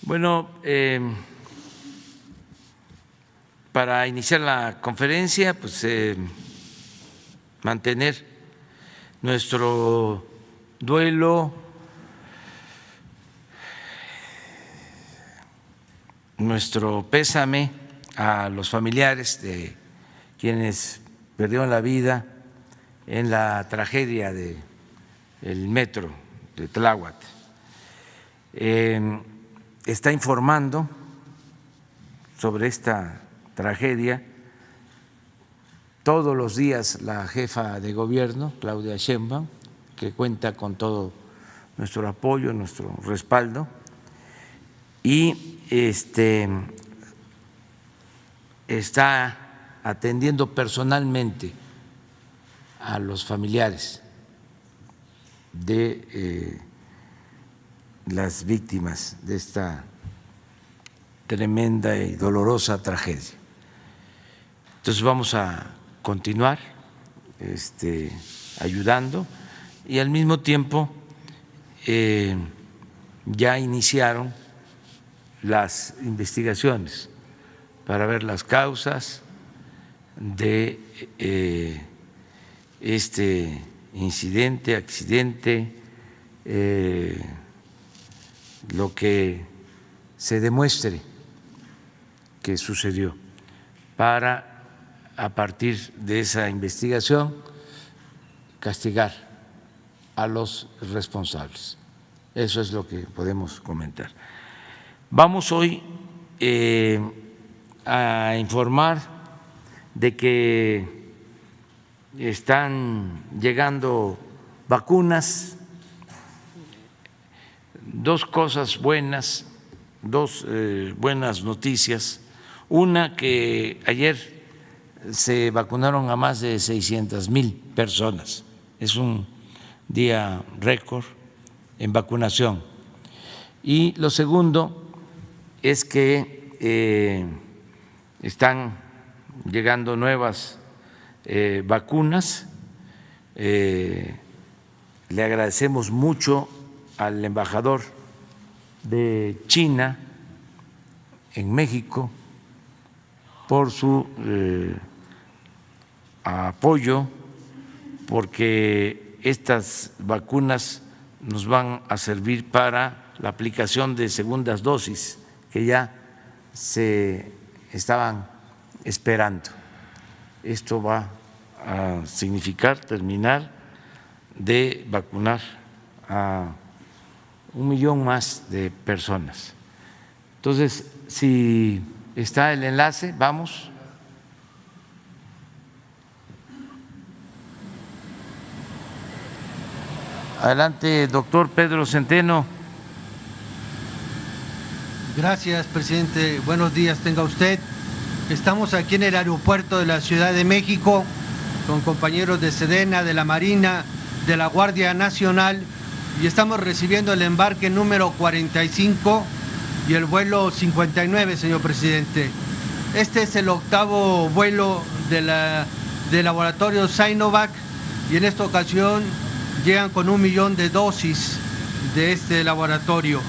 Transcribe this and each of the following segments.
Bueno, para iniciar la conferencia, pues mantener nuestro duelo, nuestro pésame a los familiares de quienes perdieron la vida en la tragedia del metro de Tláhuac. Está informando sobre esta tragedia todos los días la jefa de gobierno, Claudia Sheinbaum, que cuenta con todo nuestro apoyo, nuestro respaldo, y está atendiendo personalmente a los familiares de las víctimas de esta tremenda y dolorosa tragedia. Entonces vamos a continuar ayudando y al mismo tiempo ya iniciaron las investigaciones para ver las causas de este incidente, accidente, lo que se demuestre que sucedió, para a partir de esa investigación castigar a los responsables. Eso es lo que podemos comentar. Vamos hoy a informar de que están llegando vacunas, dos cosas buenas, dos buenas noticias. Una, que ayer se vacunaron a más de 600,000 personas, es un día récord en vacunación. Y lo segundo es que están llegando nuevas vacunas. Le agradecemos mucho al embajador de China en México por su apoyo, porque estas vacunas nos van a servir para la aplicación de segundas dosis que ya se estaban esperando. Esto va a significar terminar de vacunar a 1,000,000 más de personas. Entonces, si está el enlace, vamos. Adelante, doctor Pedro Centeno. Gracias, presidente. Buenos días, tenga usted. Estamos aquí en el aeropuerto de la Ciudad de México con compañeros de Sedena, de la Marina, de la Guardia Nacional, y estamos recibiendo el embarque número 45 y el vuelo 59, señor presidente. Este es el octavo vuelo del laboratorio Sinovac, y en esta ocasión llegan con 1,000,000 de dosis de este laboratorio.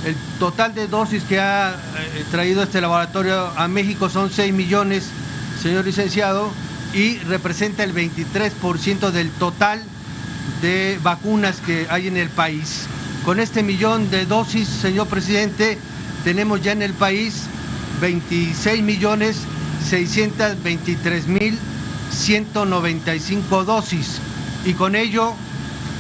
El total de dosis que ha traído este laboratorio a México son 6 millones, señor licenciado, y representa el 23% del total de vacunas que hay en el país. Con este 1,000,000 de dosis, señor presidente, tenemos ya en el país 26,623,195 dosis, y con ello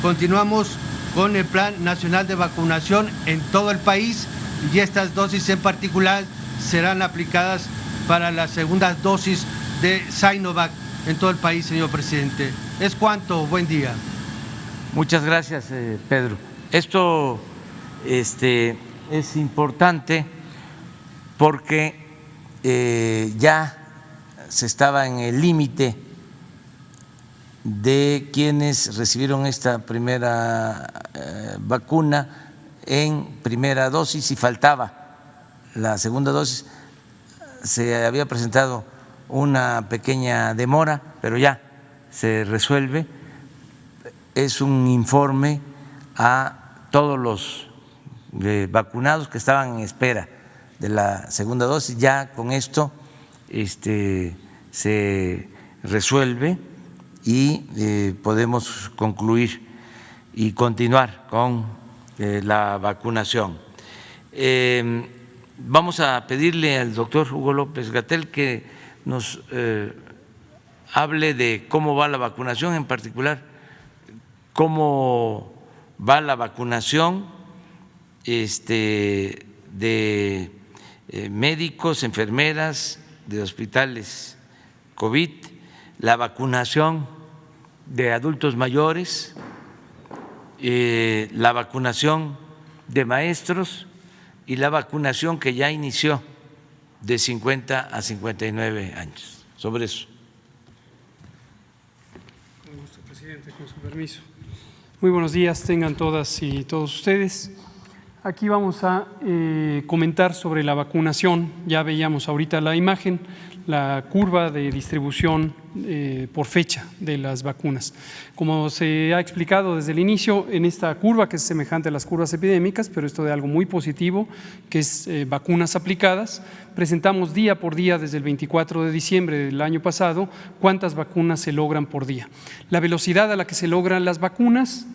continuamos con el Plan Nacional de Vacunación en todo el país, y estas dosis en particular serán aplicadas para las segundas dosis de Sinovac en todo el país, señor presidente. Es cuanto. Buen día. Muchas gracias, Pedro. Esto es importante porque ya se estaba en el límite de quienes recibieron esta primera vacuna en primera dosis y faltaba la segunda dosis. Se había presentado una pequeña demora, pero ya se resuelve. Es un informe a todos los vacunados que estaban en espera de la segunda dosis. Ya con esto se resuelve y podemos concluir y continuar con la vacunación. Vamos a pedirle al doctor Hugo López-Gatell que nos hable de cómo va la vacunación, en particular cómo va la vacunación de médicos, enfermeras, de hospitales COVID, la vacunación de adultos mayores, la vacunación de maestros y la vacunación que ya inició de 50 a 59 años. Sobre eso. Con gusto, presidente, con su permiso. Muy buenos días, tengan todas y todos ustedes. Aquí vamos a comentar sobre la vacunación. Ya veíamos ahorita la imagen, la curva de distribución por fecha de las vacunas. Como se ha explicado desde el inicio, en esta curva, que es semejante a las curvas epidémicas, pero esto de algo muy positivo, que es vacunas aplicadas, presentamos día por día desde el 24 de diciembre del año pasado cuántas vacunas se logran por día. La velocidad a la que se logran las vacunas,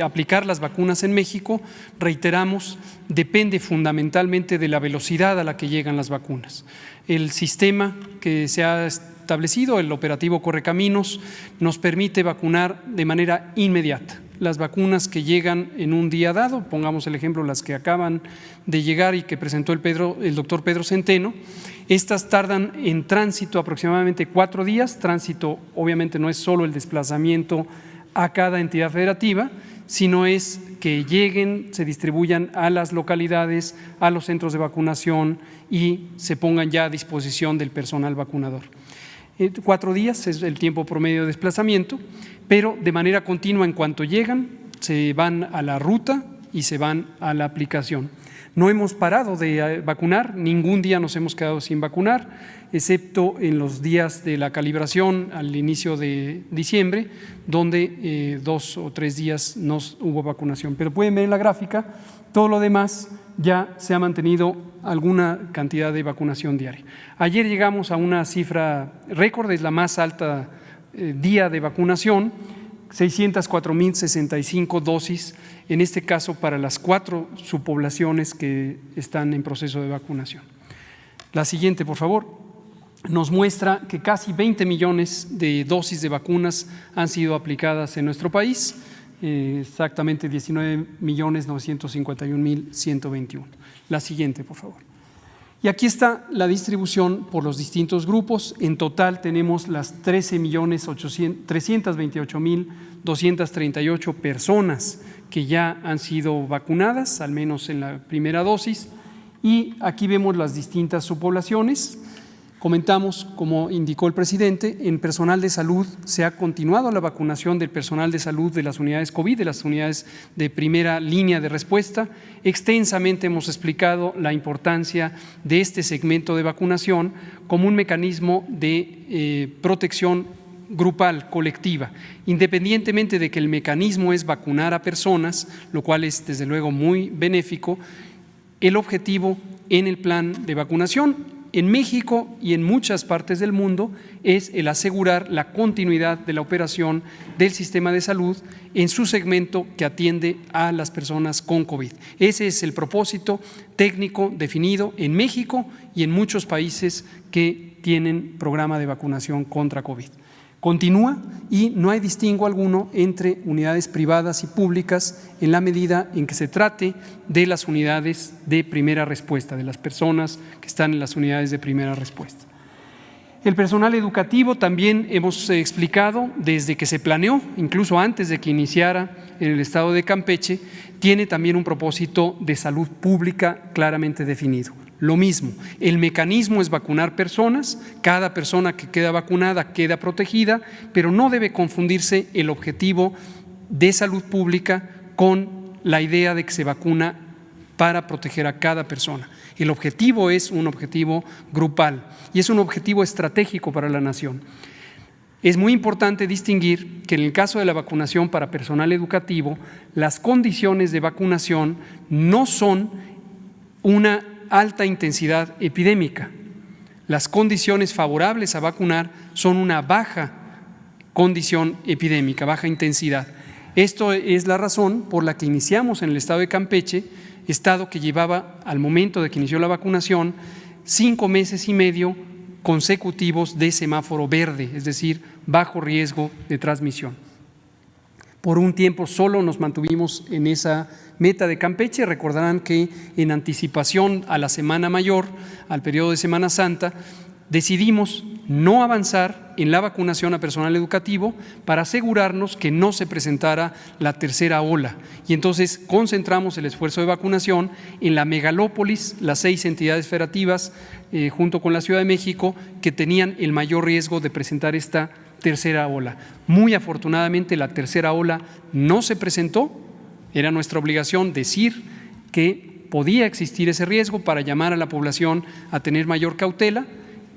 aplicar las vacunas en México, reiteramos, depende fundamentalmente de la velocidad a la que llegan las vacunas. El sistema que se ha establecido, el operativo Correcaminos, nos permite vacunar de manera inmediata. Las vacunas que llegan en un día dado, pongamos el ejemplo, las que acaban de llegar y que presentó el doctor Pedro Centeno, estas tardan en tránsito aproximadamente 4 días. Tránsito obviamente no es solo el desplazamiento a cada entidad federativa, sino es que lleguen, se distribuyan a las localidades, a los centros de vacunación y se pongan ya a disposición del personal vacunador. 4 días es el tiempo promedio de desplazamiento, pero de manera continua en cuanto llegan, se van a la ruta y se van a la aplicación. No hemos parado de vacunar, ningún día nos hemos quedado sin vacunar, excepto en los días de la calibración al inicio de diciembre, donde 2 o 3 días no hubo vacunación. Pero pueden ver en la gráfica, todo lo demás ya se ha mantenido alguna cantidad de vacunación diaria. Ayer llegamos a una cifra récord, es la más alta día de vacunación, 604,065 dosis, en este caso para las 4 subpoblaciones que están en proceso de vacunación. La siguiente, por favor, nos muestra que casi 20 millones de dosis de vacunas han sido aplicadas en nuestro país, exactamente 19.951.121. La siguiente, por favor. Y aquí está la distribución por los distintos grupos. En total tenemos las 13.328.238 personas que ya han sido vacunadas, al menos en la primera dosis. Y aquí vemos las distintas subpoblaciones. Comentamos, como indicó el presidente, en personal de salud se ha continuado la vacunación del personal de salud de las unidades COVID, de las unidades de primera línea de respuesta. Extensamente hemos explicado la importancia de este segmento de vacunación como un mecanismo de protección grupal, colectiva, independientemente de que el mecanismo es vacunar a personas, lo cual es desde luego muy benéfico. El objetivo en el plan de vacunación en México y en muchas partes del mundo es el asegurar la continuidad de la operación del sistema de salud en su segmento que atiende a las personas con COVID. Ese es el propósito técnico definido en México y en muchos países que tienen programa de vacunación contra COVID. Continúa y no hay distingo alguno entre unidades privadas y públicas en la medida en que se trate de las unidades de primera respuesta, de las personas que están en las unidades de primera respuesta. El personal educativo también hemos explicado desde que se planeó, incluso antes de que iniciara en el estado de Campeche, tiene también un propósito de salud pública claramente definido. Lo mismo, el mecanismo es vacunar personas, cada persona que queda vacunada queda protegida, pero no debe confundirse el objetivo de salud pública con la idea de que se vacuna para proteger a cada persona. El objetivo es un objetivo grupal y es un objetivo estratégico para la nación. Es muy importante distinguir que en el caso de la vacunación para personal educativo, las condiciones de vacunación no son una alta intensidad epidémica. Las condiciones favorables a vacunar son una baja condición epidémica, baja intensidad. Esto es la razón por la que iniciamos en el estado de Campeche, estado que llevaba al momento de que inició la vacunación 5 meses y medio consecutivos de semáforo verde, es decir, bajo riesgo de transmisión. Por un tiempo solo nos mantuvimos en esa meta de Campeche. Recordarán que en anticipación a la Semana Mayor, al periodo de Semana Santa, decidimos no avanzar en la vacunación a personal educativo para asegurarnos que no se presentara la tercera ola. Y entonces concentramos el esfuerzo de vacunación en la megalópolis, las 6 entidades federativas, junto con la Ciudad de México, que tenían el mayor riesgo de presentar esta tercera ola. Muy afortunadamente la tercera ola no se presentó. Era nuestra obligación decir que podía existir ese riesgo para llamar a la población a tener mayor cautela,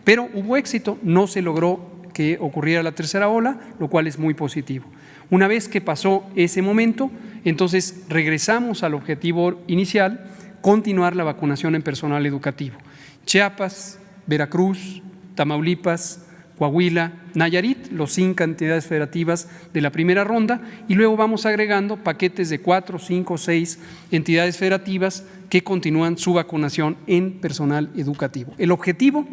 pero hubo éxito, no se logró que ocurriera la tercera ola, lo cual es muy positivo. Una vez que pasó ese momento, entonces regresamos al objetivo inicial, continuar la vacunación en personal educativo. Chiapas, Veracruz, Tamaulipas, Coahuila, Nayarit, los 5 entidades federativas de la primera ronda, y luego vamos agregando paquetes de 4, 5, 6 entidades federativas que continúan su vacunación en personal educativo. El objetivo,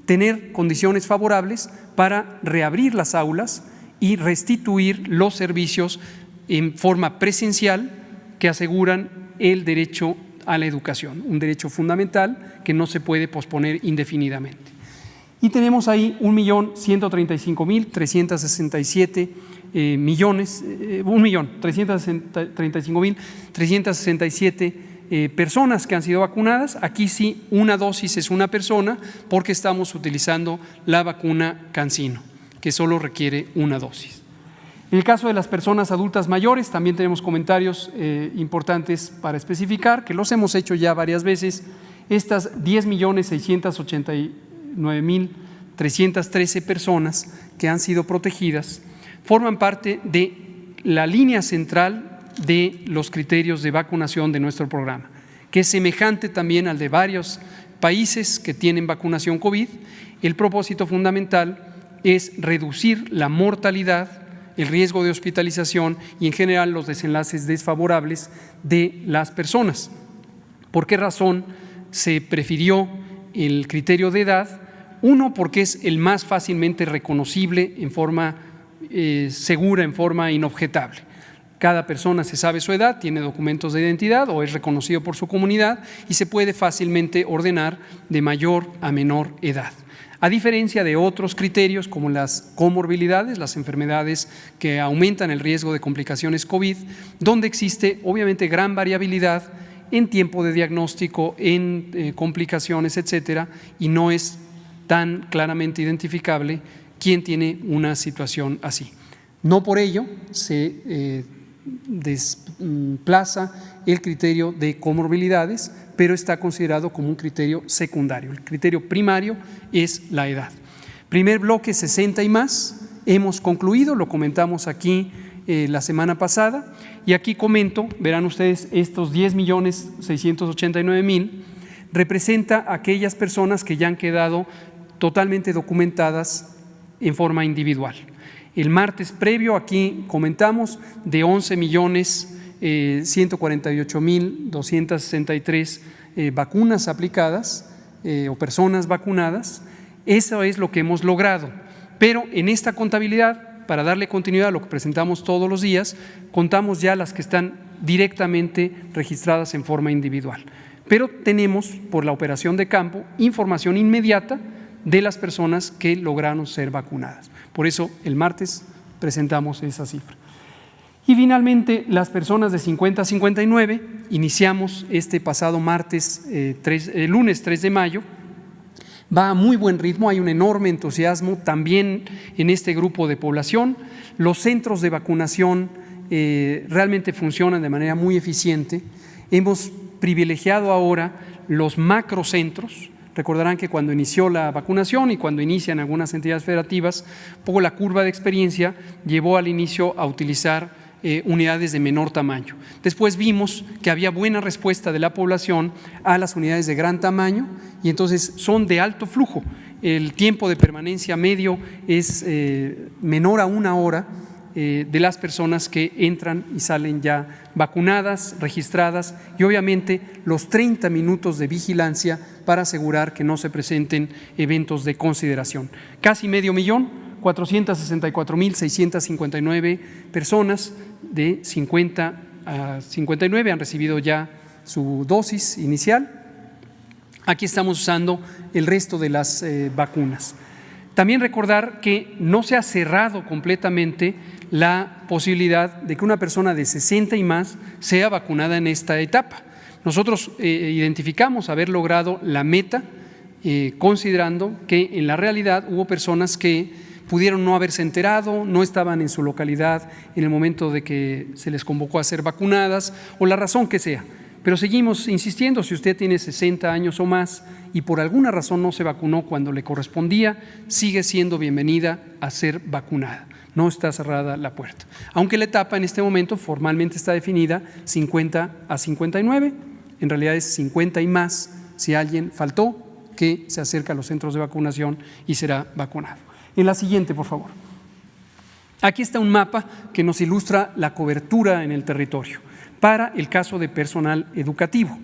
tener condiciones favorables para reabrir las aulas y restituir los servicios en forma presencial que aseguran el derecho a la educación, un derecho fundamental que no se puede posponer indefinidamente. Y tenemos ahí 1.365.367 personas que han sido vacunadas. Aquí sí, una dosis es una persona porque estamos utilizando la vacuna CanSino, que solo requiere una dosis. En el caso de las personas adultas mayores, también tenemos comentarios importantes para especificar, que los hemos hecho ya varias veces. Estas 10.689.313 personas que han sido protegidas forman parte de la línea central de los criterios de vacunación de nuestro programa, que es semejante también al de varios países que tienen vacunación COVID. El propósito fundamental es reducir la mortalidad, el riesgo de hospitalización y en general los desenlaces desfavorables de las personas. ¿Por qué razón se prefirió el criterio de edad? Uno, porque es el más fácilmente reconocible en forma segura, en forma inobjetable. Cada persona se sabe su edad, tiene documentos de identidad o es reconocido por su comunidad y se puede fácilmente ordenar de mayor a menor edad. A diferencia de otros criterios como las comorbilidades, las enfermedades que aumentan el riesgo de complicaciones COVID, donde existe obviamente gran variabilidad en tiempo de diagnóstico, en complicaciones, etcétera, y no es tan claramente identificable quién tiene una situación así. No por ello se desplaza el criterio de comorbilidades, pero está considerado como un criterio secundario. El criterio primario es la edad. Primer bloque, 60 y más, hemos concluido, lo comentamos aquí la semana pasada, y aquí comento, verán ustedes, estos 10.689.000 representa a aquellas personas que ya han quedado totalmente documentadas en forma individual. El martes previo aquí comentamos de 11.148.263 vacunas aplicadas o personas vacunadas. Eso es lo que hemos logrado, pero en esta contabilidad, para darle continuidad a lo que presentamos todos los días, contamos ya las que están directamente registradas en forma individual. Pero tenemos, por la operación de campo, información inmediata de las personas que lograron ser vacunadas. Por eso el martes presentamos esa cifra. Y finalmente, las personas de 50 a 59, iniciamos este pasado lunes 3 de mayo, va a muy buen ritmo, hay un enorme entusiasmo también en este grupo de población. Los centros de vacunación realmente funcionan de manera muy eficiente. Hemos privilegiado ahora los macrocentros. Recordarán que cuando inició la vacunación y cuando inician algunas entidades federativas, poco la curva de experiencia llevó al inicio a utilizar unidades de menor tamaño. Después vimos que había buena respuesta de la población a las unidades de gran tamaño y entonces son de alto flujo. El tiempo de permanencia medio es menor a 1 hora de las personas que entran y salen ya vacunadas, registradas y obviamente los 30 minutos de vigilancia para asegurar que no se presenten eventos de consideración. Casi 500,464,659 personas de 50 a 59 han recibido ya su dosis inicial. Aquí estamos usando el resto de las vacunas. También recordar que no se ha cerrado completamente la posibilidad de que una persona de 60 y más sea vacunada en esta etapa. Nosotros identificamos haber logrado la meta considerando que en la realidad hubo personas que pudieron no haberse enterado, no estaban en su localidad en el momento de que se les convocó a ser vacunadas o la razón que sea. Pero seguimos insistiendo, si usted tiene 60 años o más y por alguna razón no se vacunó cuando le correspondía, sigue siendo bienvenida a ser vacunada. No está cerrada la puerta. Aunque la etapa en este momento formalmente está definida 50 a 59, en realidad es 50 y más si alguien faltó, que se acerca a los centros de vacunación y será vacunado. En la siguiente, por favor. Aquí está un mapa que nos ilustra la cobertura en el territorio para el caso de personal educativo.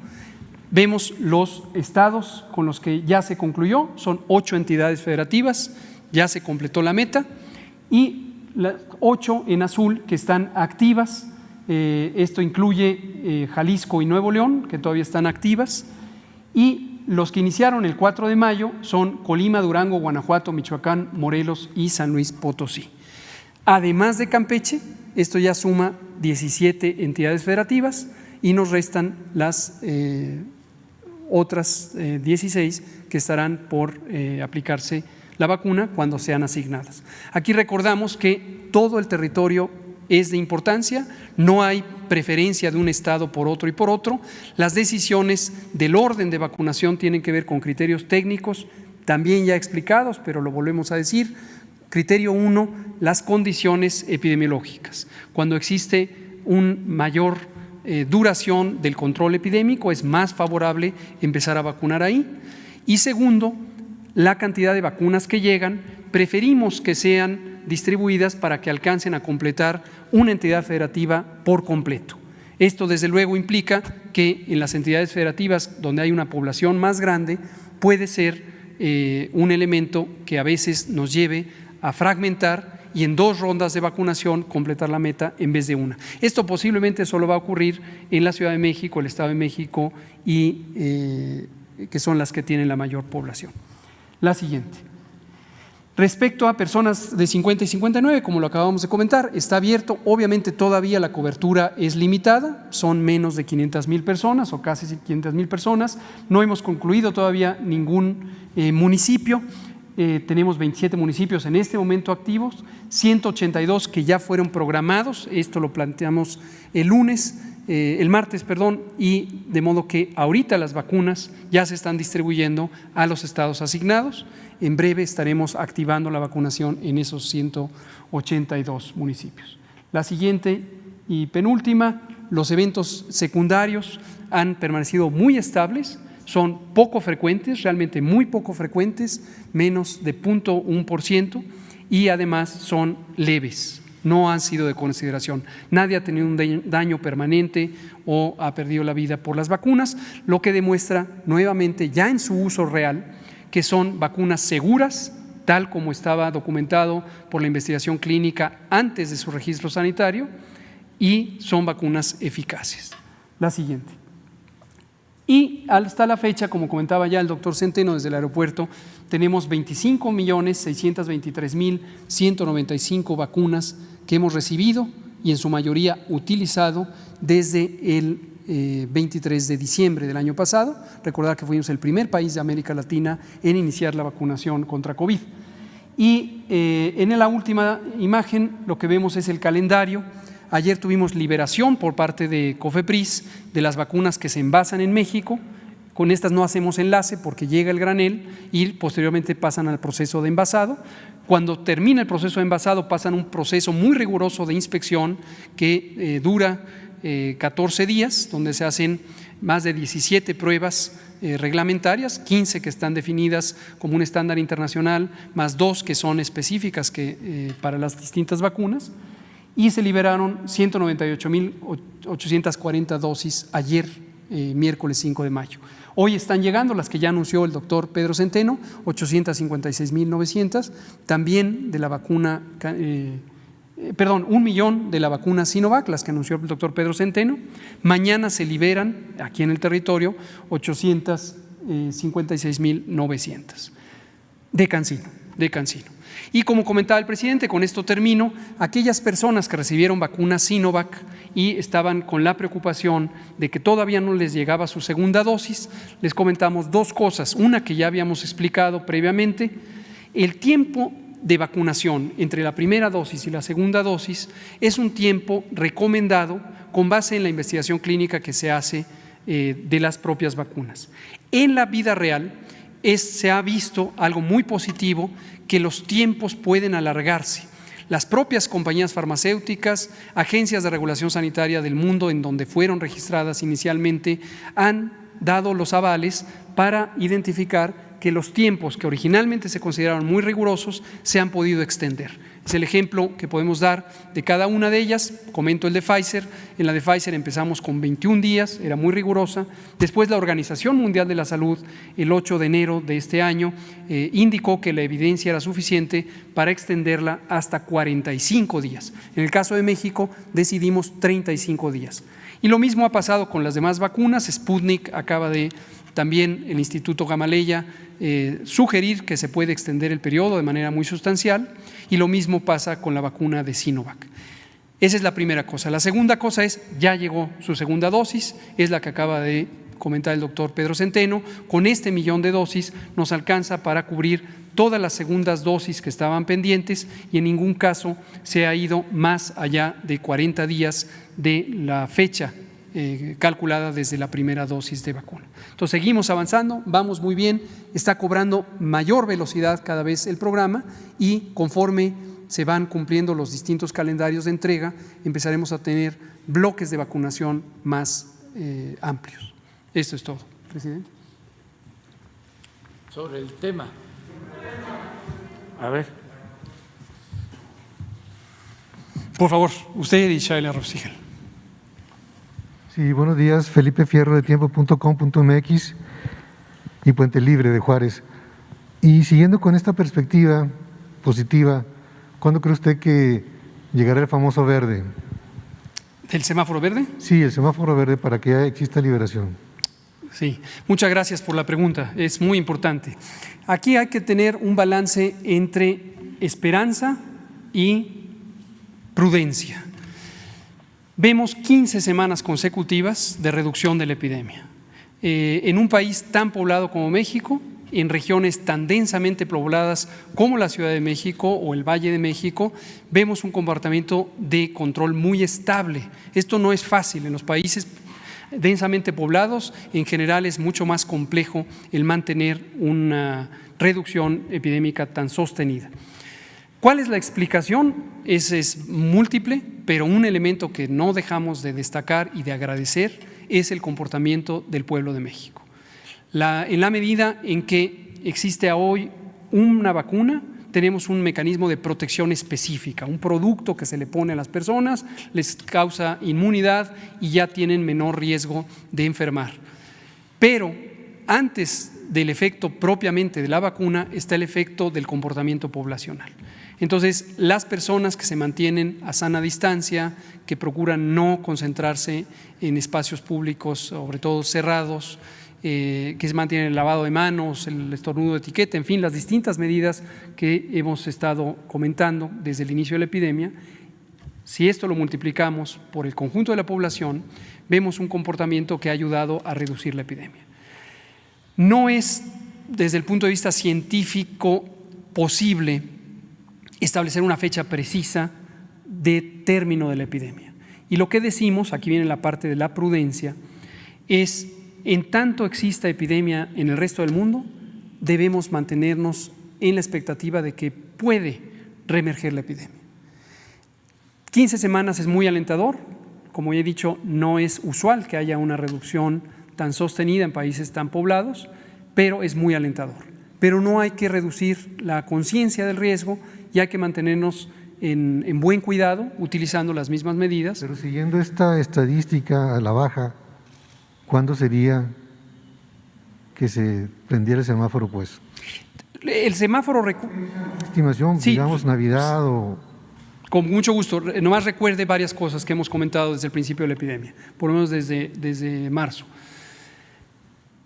Vemos los estados con los que ya se concluyó, son 8 entidades federativas, ya se completó la meta y las 8 en azul que están activas, esto incluye Jalisco y Nuevo León, que todavía están activas, y los que iniciaron el 4 de mayo son Colima, Durango, Guanajuato, Michoacán, Morelos y San Luis Potosí. Además de Campeche, esto ya suma 17 entidades federativas y nos restan las otras 16 que estarán por aplicarse la vacuna cuando sean asignadas. Aquí recordamos que todo el territorio es de importancia, no hay preferencia de un estado por otro y por otro. Las decisiones del orden de vacunación tienen que ver con criterios técnicos, también ya explicados, pero lo volvemos a decir. Criterio 1, las condiciones epidemiológicas. Cuando existe una mayor duración del control epidémico, es más favorable empezar a vacunar ahí. Y segundo, la cantidad de vacunas que llegan, preferimos que sean distribuidas para que alcancen a completar una entidad federativa por completo. Esto desde luego implica que en las entidades federativas donde hay una población más grande puede ser un elemento que a veces nos lleve a fragmentar y en 2 rondas de vacunación completar la meta en vez de una. Esto posiblemente solo va a ocurrir en la Ciudad de México, el Estado de México y que son las que tienen la mayor población. La siguiente. Respecto a personas de 50 y 59, como lo acabamos de comentar, está abierto. Obviamente todavía la cobertura es limitada, son menos de 500,000 personas o casi 500,000 personas. No hemos concluido todavía ningún municipio. Tenemos 27 municipios en este momento activos, 182 que ya fueron programados, esto lo planteamos el martes, y de modo que ahorita las vacunas ya se están distribuyendo a los estados asignados. En breve estaremos activando la vacunación en esos 182 municipios. La siguiente y penúltima, los eventos secundarios han permanecido muy estables, son poco frecuentes, realmente muy poco frecuentes, menos de 0.1% y además son leves, no han sido de consideración. Nadie ha tenido un daño permanente o ha perdido la vida por las vacunas, lo que demuestra nuevamente ya en su uso real que son vacunas seguras, tal como estaba documentado por la investigación clínica antes de su registro sanitario, y son vacunas eficaces. La siguiente. Y hasta la fecha, como comentaba ya el doctor Centeno desde el aeropuerto, tenemos 25.623.195 vacunas que hemos recibido y en su mayoría utilizado desde el 23 de diciembre del año pasado. Recordar que fuimos el primer país de América Latina en iniciar la vacunación contra COVID. Y en la última imagen lo que vemos es el calendario. Ayer tuvimos liberación por parte de COFEPRIS de las vacunas que se envasan en México. Con estas no hacemos enlace porque llega el granel y posteriormente pasan al proceso de envasado. Cuando termina el proceso de envasado pasan un proceso muy riguroso de inspección que dura 14 días, donde se hacen más de 17 pruebas reglamentarias, 15 que están definidas como un estándar internacional, más 2 que son específicas para las distintas vacunas, y se liberaron 198.840 dosis ayer, miércoles 5 de mayo. Hoy están llegando las que ya anunció el doctor Pedro Centeno, 856.900, también de la vacuna, 1 millón de la vacuna Sinovac, las que anunció el doctor Pedro Centeno. Mañana se liberan aquí en el territorio 856.900 de CanSino. Y como comentaba el presidente, con esto termino, aquellas personas que recibieron vacuna Sinovac y estaban con la preocupación de que todavía no les llegaba su segunda dosis, les comentamos 2 cosas. Una que ya habíamos explicado previamente: el tiempo de vacunación entre la primera dosis y la segunda dosis es un tiempo recomendado con base en la investigación clínica que se hace de las propias vacunas. En la vida real se ha visto algo muy positivo, que los tiempos pueden alargarse. Las propias compañías farmacéuticas, agencias de regulación sanitaria del mundo en donde fueron registradas inicialmente, han dado los avales para identificar que los tiempos que originalmente se consideraron muy rigurosos se han podido extender. Es el ejemplo que podemos dar de cada una de ellas. Comento el de Pfizer. En la de Pfizer empezamos con 21 días, era muy rigurosa. Después la Organización Mundial de la Salud, el 8 de enero de este año, indicó que la evidencia era suficiente para extenderla hasta 45 días. En el caso de México decidimos 35 días. Y lo mismo ha pasado con las demás vacunas. Sputnik acaba de, también el Instituto Gamaleya, sugerir que se puede extender el periodo de manera muy sustancial, y lo mismo pasa con la vacuna de Sinovac. Esa es la primera cosa. La segunda cosa es, ya llegó su segunda dosis, es la que acaba de comentar el doctor Pedro Centeno. Con este 1 millón de dosis nos alcanza para cubrir todas las segundas dosis que estaban pendientes, y en ningún caso se ha ido más allá de 40 días de la fecha calculada desde la primera dosis de vacuna. Entonces seguimos avanzando, vamos muy bien, está cobrando mayor velocidad cada vez el programa, y conforme se van cumpliendo los distintos calendarios de entrega, empezaremos a tener bloques de vacunación más amplios. Esto es todo, presidente. Sobre el tema. A ver. Por favor, usted y Shaila Rovsigel. Sí, buenos días. Felipe Fierro de tiempo.com.mx y Puente Libre de Juárez. Y siguiendo con esta perspectiva positiva, ¿cuándo cree usted que llegará el famoso verde? ¿Del semáforo verde? Sí, el semáforo verde, para que ya exista liberación. Sí, muchas gracias por la pregunta, es muy importante. Aquí hay que tener un balance entre esperanza y prudencia. Vemos 15 semanas consecutivas de reducción de la epidemia. En un país tan poblado como México, en regiones tan densamente pobladas como la Ciudad de México o el Valle de México, vemos un comportamiento de control muy estable. Esto no es fácil. En los países densamente poblados, en general es mucho más complejo el mantener una reducción epidémica tan sostenida. ¿Cuál es la explicación? Es múltiple, pero un elemento que no dejamos de destacar y de agradecer es el comportamiento del pueblo de México. En la medida en que existe hoy una vacuna, tenemos un mecanismo de protección específica, un producto que se le pone a las personas, les causa inmunidad y ya tienen menor riesgo de enfermar. Pero antes del efecto propiamente de la vacuna está el efecto del comportamiento poblacional. Entonces, las personas que se mantienen a sana distancia, que procuran no concentrarse en espacios públicos, sobre todo cerrados, que se mantienen el lavado de manos, el estornudo de etiqueta, en fin, las distintas medidas que hemos estado comentando desde el inicio de la epidemia. Si esto lo multiplicamos por el conjunto de la población, vemos un comportamiento que ha ayudado a reducir la epidemia. No es, desde el punto de vista científico, posible establecer una fecha precisa de término de la epidemia. Y lo que decimos, aquí viene la parte de la prudencia, es en tanto exista epidemia en el resto del mundo, debemos mantenernos en la expectativa de que puede reemerger la epidemia. 15 semanas es muy alentador. Como ya he dicho, no es usual que haya una reducción tan sostenida en países tan poblados, pero es muy alentador. Pero no hay que reducir la conciencia del riesgo y hay que mantenernos en buen cuidado, utilizando las mismas medidas. Pero siguiendo esta estadística a la baja, ¿cuándo sería que se prendiera el semáforo, pues? El semáforo… Estimación, Sí. digamos, Navidad o… Con mucho gusto. Nomás recuerde varias cosas que hemos comentado desde el principio de la epidemia, por lo menos desde marzo.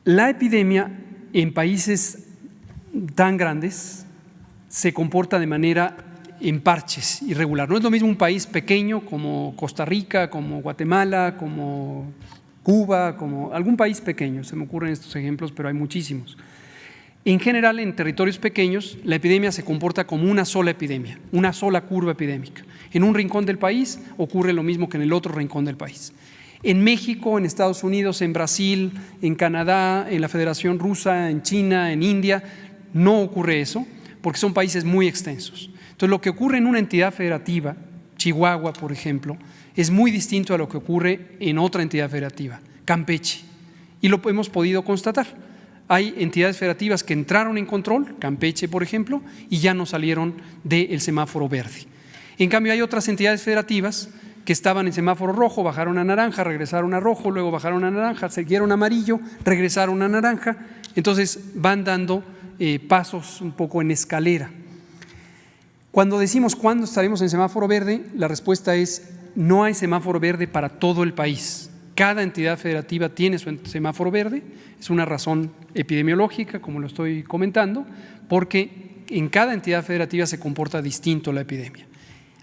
La epidemia en países tan grandes se comporta de manera en parches, irregular. No es lo mismo un país pequeño como Costa Rica, como Guatemala, como Cuba, como algún país pequeño. Se me ocurren estos ejemplos, pero hay muchísimos. En general, en territorios pequeños, la epidemia se comporta como una sola epidemia, una sola curva epidémica. En un rincón del país ocurre lo mismo que en el otro rincón del país. En México, en Estados Unidos, en Brasil, en Canadá, en la Federación Rusa, en China, en India, no ocurre eso, porque son países muy extensos. Entonces, lo que ocurre en una entidad federativa, Chihuahua, por ejemplo, es muy distinto a lo que ocurre en otra entidad federativa, Campeche, y lo hemos podido constatar. Hay entidades federativas que entraron en control, Campeche, por ejemplo, y ya no salieron del semáforo verde. En cambio, hay otras entidades federativas que estaban en semáforo rojo, bajaron a naranja, regresaron a rojo, luego bajaron a naranja, siguieron a amarillo, regresaron a naranja. Entonces, van dando pasos un poco en escalera. Cuando decimos cuándo estaremos en semáforo verde, la respuesta es: no hay semáforo verde para todo el país. Cada entidad federativa tiene su semáforo verde, es una razón epidemiológica, como lo estoy comentando, porque en cada entidad federativa se comporta distinto la epidemia.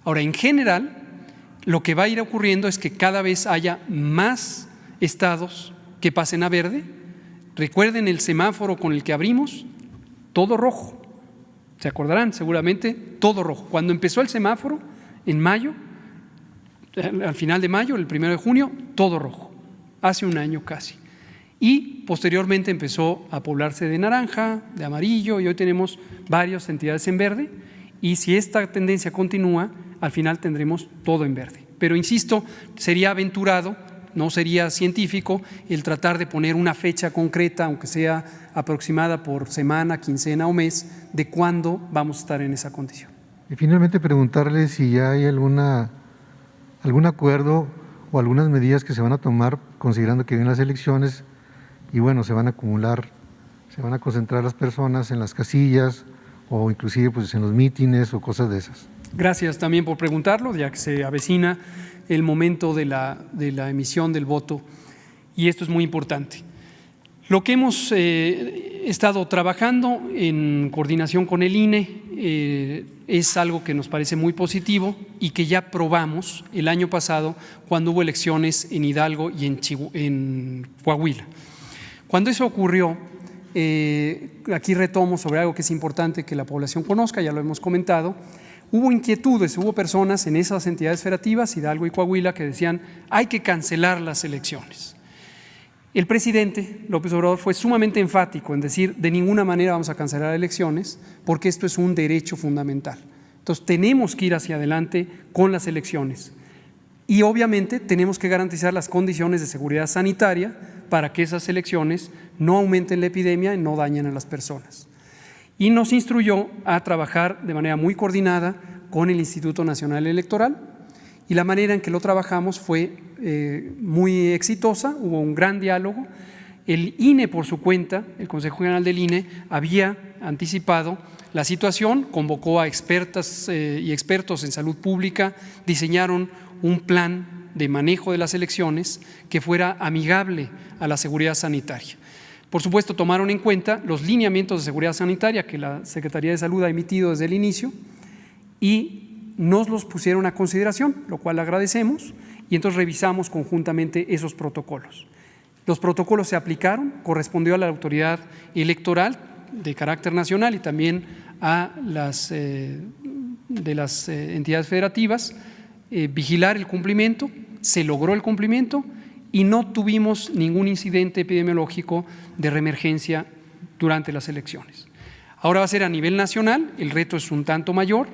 Ahora, en general, lo que va a ir ocurriendo es que cada vez haya más estados que pasen a verde. Recuerden el semáforo con el que abrimos, todo rojo. Se acordarán seguramente, todo rojo. Cuando empezó el semáforo, en mayo, al final de mayo, el 1 de junio, todo rojo, hace un año casi. Y posteriormente empezó a poblarse de naranja, de amarillo, y hoy tenemos varias entidades en verde, y si esta tendencia continúa, al final tendremos todo en verde. Pero insisto, sería aventurado, no sería científico el tratar de poner una fecha concreta, aunque sea aproximada por semana, quincena o mes, de cuándo vamos a estar en esa condición. Y finalmente preguntarle si ya hay algún acuerdo o algunas medidas que se van a tomar considerando que vienen las elecciones y bueno, se van a acumular, se van a concentrar las personas en las casillas o inclusive pues en los mítines o cosas de esas. Gracias también por preguntarlo, ya que se avecina el momento de la emisión del voto y esto es muy importante. Lo que hemos estado trabajando en coordinación con el INE es algo que nos parece muy positivo y que ya probamos el año pasado cuando hubo elecciones en Hidalgo y en Coahuila. Cuando eso ocurrió, aquí retomo sobre algo que es importante que la población conozca, ya lo hemos comentado. Hubo inquietudes, hubo personas en esas entidades federativas, Hidalgo y Coahuila, que decían hay que cancelar las elecciones. El presidente López Obrador fue sumamente enfático en decir de ninguna manera vamos a cancelar elecciones porque esto es un derecho fundamental. Entonces tenemos que ir hacia adelante con las elecciones y obviamente tenemos que garantizar las condiciones de seguridad sanitaria para que esas elecciones no aumenten la epidemia y no dañen a las personas. Y nos instruyó a trabajar de manera muy coordinada con el Instituto Nacional Electoral y la manera en que lo trabajamos fue muy exitosa, hubo un gran diálogo. El INE por su cuenta, el Consejo General del INE, había anticipado la situación, convocó a expertas y expertos en salud pública, diseñaron un plan de manejo de las elecciones que fuera amigable a la seguridad sanitaria. Por supuesto, tomaron en cuenta los lineamientos de seguridad sanitaria que la Secretaría de Salud ha emitido desde el inicio y nos los pusieron a consideración, lo cual agradecemos, y entonces revisamos conjuntamente esos protocolos. Los protocolos se aplicaron, correspondió a la autoridad electoral de carácter nacional y también a las entidades federativas vigilar el cumplimiento, se logró el cumplimiento y no tuvimos ningún incidente epidemiológico de reemergencia durante las elecciones. Ahora va a ser a nivel nacional, el reto es un tanto mayor,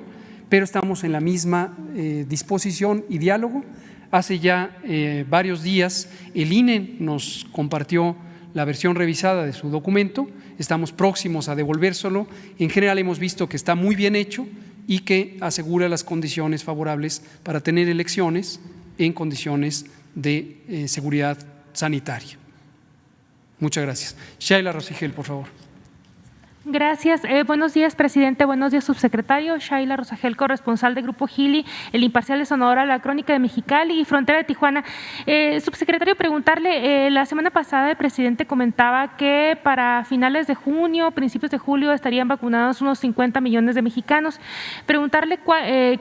pero estamos en la misma disposición y diálogo. Hace ya varios días el INE nos compartió la versión revisada de su documento, estamos próximos a devolvérselo. En general hemos visto que está muy bien hecho y que asegura las condiciones favorables para tener elecciones en condiciones de seguridad sanitaria. Muchas gracias. Shaila Rosigel, por favor. Gracias. Buenos días, presidente. Buenos días, subsecretario. Shaila Rosagel, corresponsal de Grupo Gili, El Imparcial de Sonora, La Crónica de Mexicali y Frontera de Tijuana. Subsecretario, preguntarle, la semana pasada el presidente comentaba que para finales de junio, principios de julio, estarían vacunados unos 50 millones de mexicanos. Preguntarle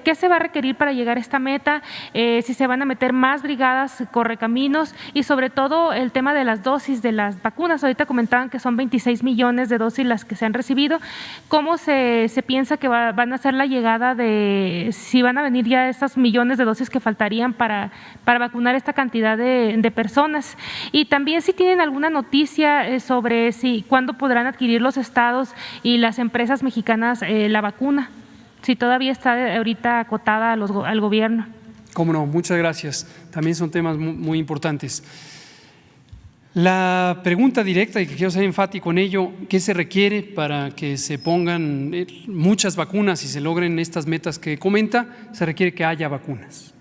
qué se va a requerir para llegar a esta meta, si se van a meter más brigadas correcaminos y sobre todo el tema de las dosis de las vacunas. Ahorita comentaban que son 26 millones de dosis las que se han recibido. ¿Cómo se piensa que van a ser la llegada de, si van a venir ya estos millones de dosis que faltarían para vacunar esta cantidad de personas? Y también si tienen alguna noticia sobre cuándo podrán adquirir los estados y las empresas mexicanas la vacuna, si todavía está ahorita acotada al gobierno. Cómo no, muchas gracias. También son temas muy importantes. La pregunta directa, y que quiero ser enfático en ello, ¿qué se requiere para que se pongan muchas vacunas y se logren estas metas que comenta? Se requiere que haya vacunas.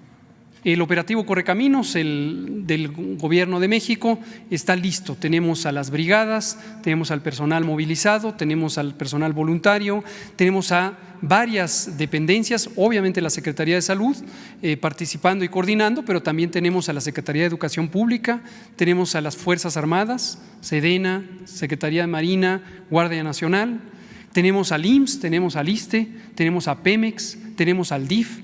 El operativo Correcaminos del Gobierno de México está listo. Tenemos a las brigadas, tenemos al personal movilizado, tenemos al personal voluntario, tenemos a varias dependencias, obviamente la Secretaría de Salud participando y coordinando, pero también tenemos a la Secretaría de Educación Pública, tenemos a las Fuerzas Armadas, Sedena, Secretaría de Marina, Guardia Nacional, tenemos al IMSS, tenemos al ISSSTE, tenemos a Pemex, tenemos al DIF,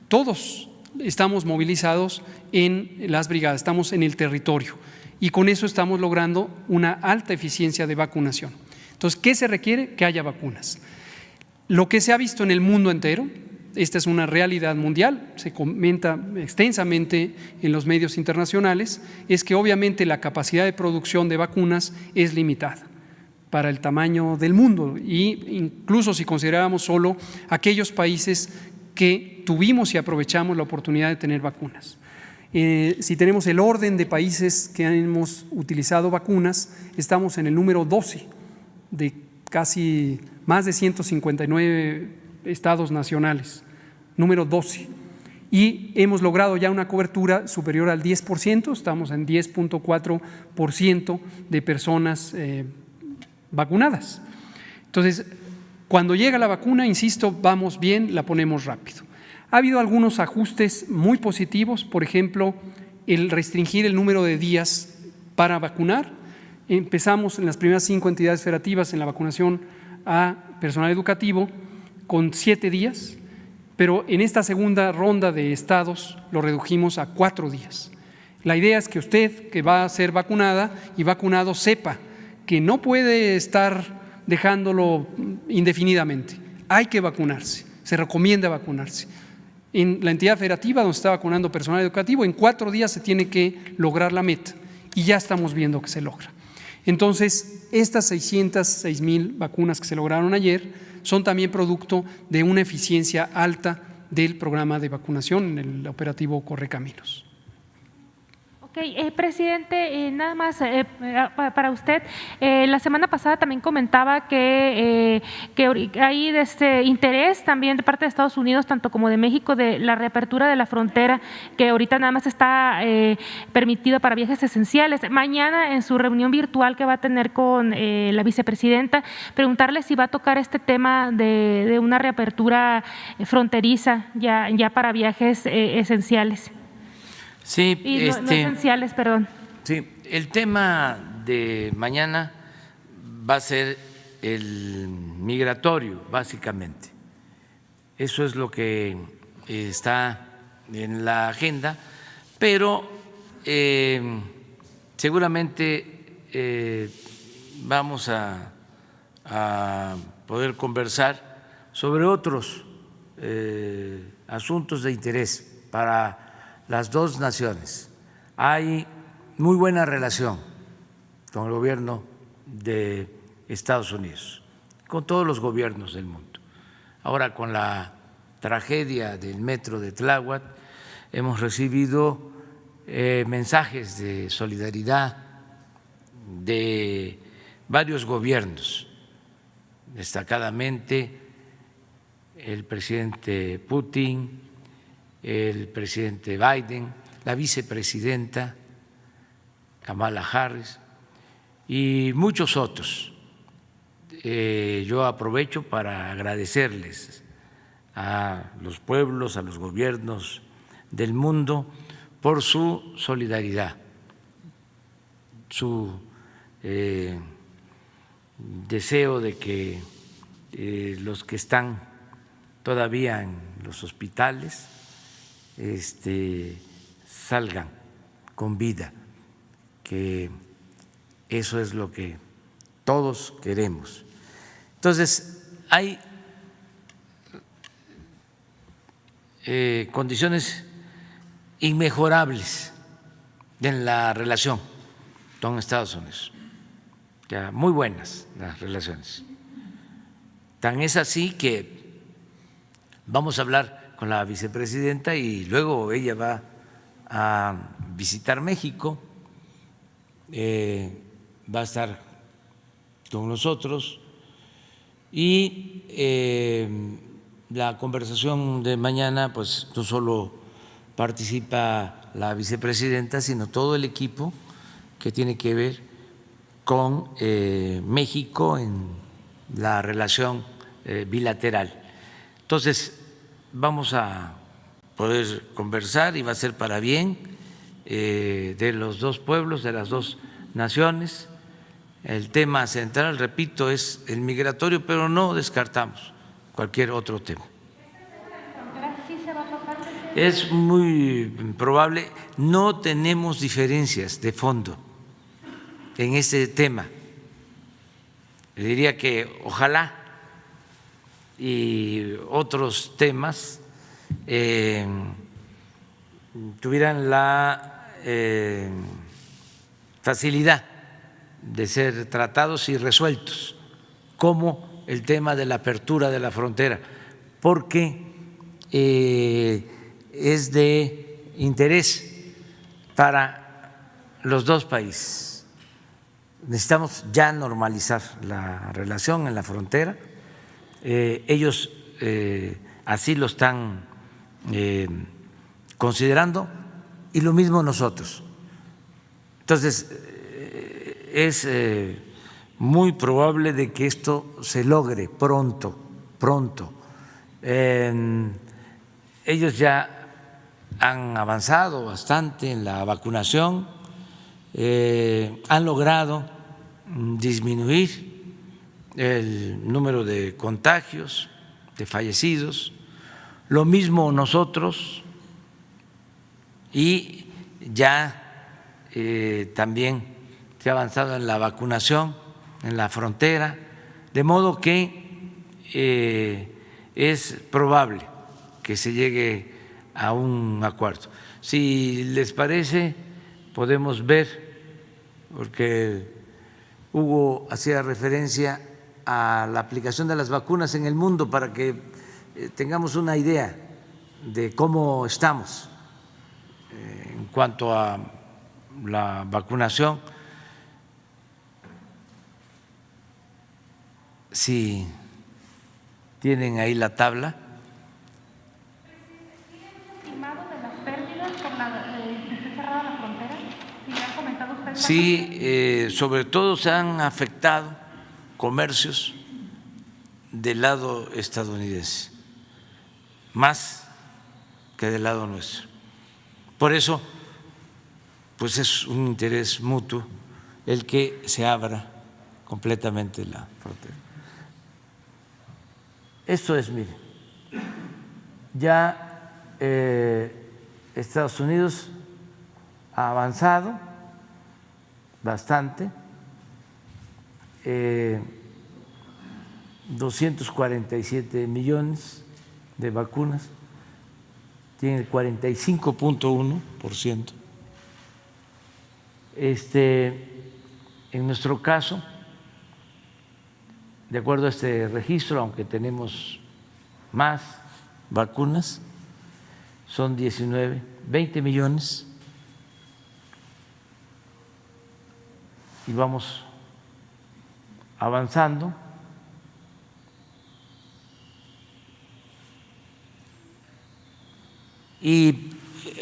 todos estamos movilizados en las brigadas, estamos en el territorio y con eso estamos logrando una alta eficiencia de vacunación. Entonces, ¿qué se requiere? Que haya vacunas. Lo que se ha visto en el mundo entero, esta es una realidad mundial, se comenta extensamente en los medios internacionales, es que obviamente la capacidad de producción de vacunas es limitada para el tamaño del mundo e incluso si consideráramos solo aquellos países que tuvimos y aprovechamos la oportunidad de tener vacunas. Si tenemos el orden de países que hemos utilizado vacunas, estamos en el número 12 de casi más de 159 estados nacionales, número 12. Y hemos logrado ya una cobertura superior al 10%, estamos en 10.4% de personas vacunadas. Entonces, cuando llega la vacuna, insisto, vamos bien, la ponemos rápido. Ha habido algunos ajustes muy positivos, por ejemplo, el restringir el número de días para vacunar. Empezamos en las primeras 5 entidades federativas en la vacunación a personal educativo con 7 días, pero en esta segunda ronda de estados lo redujimos a 4 días. La idea es que usted, que va a ser vacunada y vacunado, sepa que no puede estar dejándolo indefinidamente. Hay que vacunarse, se recomienda vacunarse. En la entidad federativa donde se está vacunando personal educativo, en 4 días se tiene que lograr la meta y ya estamos viendo que se logra. Entonces, estas 606,000 vacunas que se lograron ayer son también producto de una eficiencia alta del programa de vacunación en el operativo Correcaminos. Presidente, nada más para usted, la semana pasada también comentaba que hay interés también de parte de Estados Unidos, tanto como de México, de la reapertura de la frontera, que ahorita nada más está permitido para viajes esenciales. Mañana, en su reunión virtual que va a tener con la vicepresidenta, preguntarle si va a tocar este tema de una reapertura fronteriza ya para viajes esenciales. Sí, y no esenciales, perdón. Sí, el tema de mañana va a ser el migratorio, básicamente. Eso es lo que está en la agenda, pero seguramente vamos a poder conversar sobre otros asuntos de interés para las dos naciones. Hay muy buena relación con el gobierno de Estados Unidos, con todos los gobiernos del mundo. Ahora, con la tragedia del metro de Tláhuac, hemos recibido mensajes de solidaridad de varios gobiernos, destacadamente el presidente Putin, el presidente Biden, la vicepresidenta Kamala Harris y muchos otros. Yo aprovecho para agradecerles a los pueblos, a los gobiernos del mundo por su solidaridad, su deseo de que los que están todavía en los hospitales salgan con vida, que eso es lo que todos queremos. Entonces, hay condiciones inmejorables en la relación con Estados Unidos, ya muy buenas las relaciones. Tan es así que vamos a hablar con la vicepresidenta y luego ella va a visitar México, va a estar con nosotros y la conversación de mañana, pues no solo participa la vicepresidenta, sino todo el equipo que tiene que ver con México en la relación bilateral. Entonces, vamos a poder conversar y va a ser para bien de los dos pueblos, de las dos naciones. El tema central, repito, es el migratorio, pero no descartamos cualquier otro tema. Es muy probable, no tenemos diferencias de fondo en este tema. Le diría que ojalá y otros temas tuvieran la facilidad de ser tratados y resueltos, como el tema de la apertura de la frontera, porque es de interés para los dos países. Necesitamos ya normalizar la relación en la frontera. Ellos así lo están considerando y lo mismo nosotros. Entonces, es muy probable de que esto se logre pronto. Ellos ya han avanzado bastante en la vacunación, han logrado disminuir el número de contagios, de fallecidos, lo mismo nosotros, y ya también se ha avanzado en la vacunación en la frontera, de modo que es probable que se llegue a un acuerdo. Si les parece, podemos ver, porque Hugo hacía referencia a la aplicación de las vacunas en el mundo para que tengamos una idea de cómo estamos en cuanto a la vacunación. Si tienen ahí la tabla. Sí, sobre todo se han afectado comercios del lado estadounidense, más que del lado nuestro. Por eso, pues es un interés mutuo el que se abra completamente la frontera. Esto es, mire, ya Estados Unidos ha avanzado bastante, 247 millones de vacunas, tiene el 45.1%. En nuestro caso, de acuerdo a este registro, aunque tenemos más vacunas, son 20 millones y vamos avanzando. Y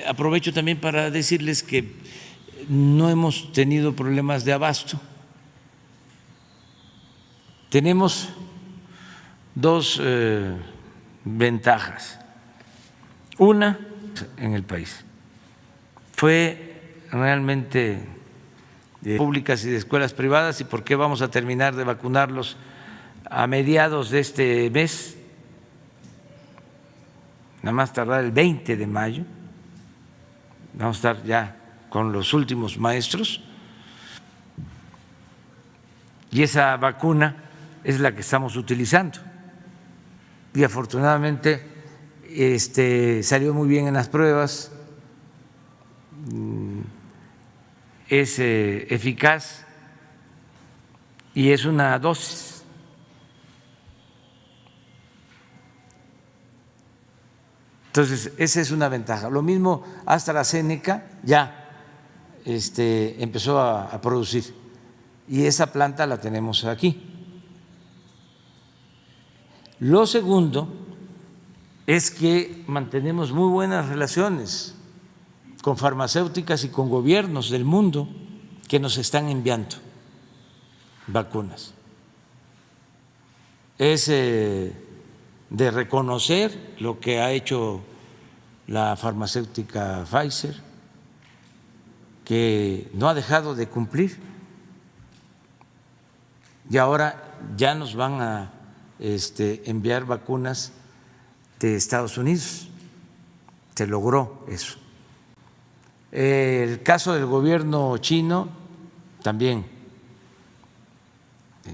aprovecho también para decirles que no hemos tenido problemas de abasto. Tenemos dos ventajas. Una, en el país, fue realmente de públicas y de escuelas privadas. ¿Y por qué vamos a terminar de vacunarlos a mediados de este mes? Nada más tardar el 20 de mayo, vamos a estar ya con los últimos maestros y esa vacuna es la que estamos utilizando y afortunadamente salió muy bien en las pruebas, es eficaz y es una dosis. Entonces, esa es una ventaja. Lo mismo AstraZeneca ya empezó a producir y esa planta la tenemos aquí. Lo segundo es que mantenemos muy buenas relaciones con farmacéuticas y con gobiernos del mundo que nos están enviando vacunas. Es de reconocer lo que ha hecho la farmacéutica Pfizer, que no ha dejado de cumplir y ahora ya nos van a enviar vacunas de Estados Unidos. Se logró eso. El caso del gobierno chino también.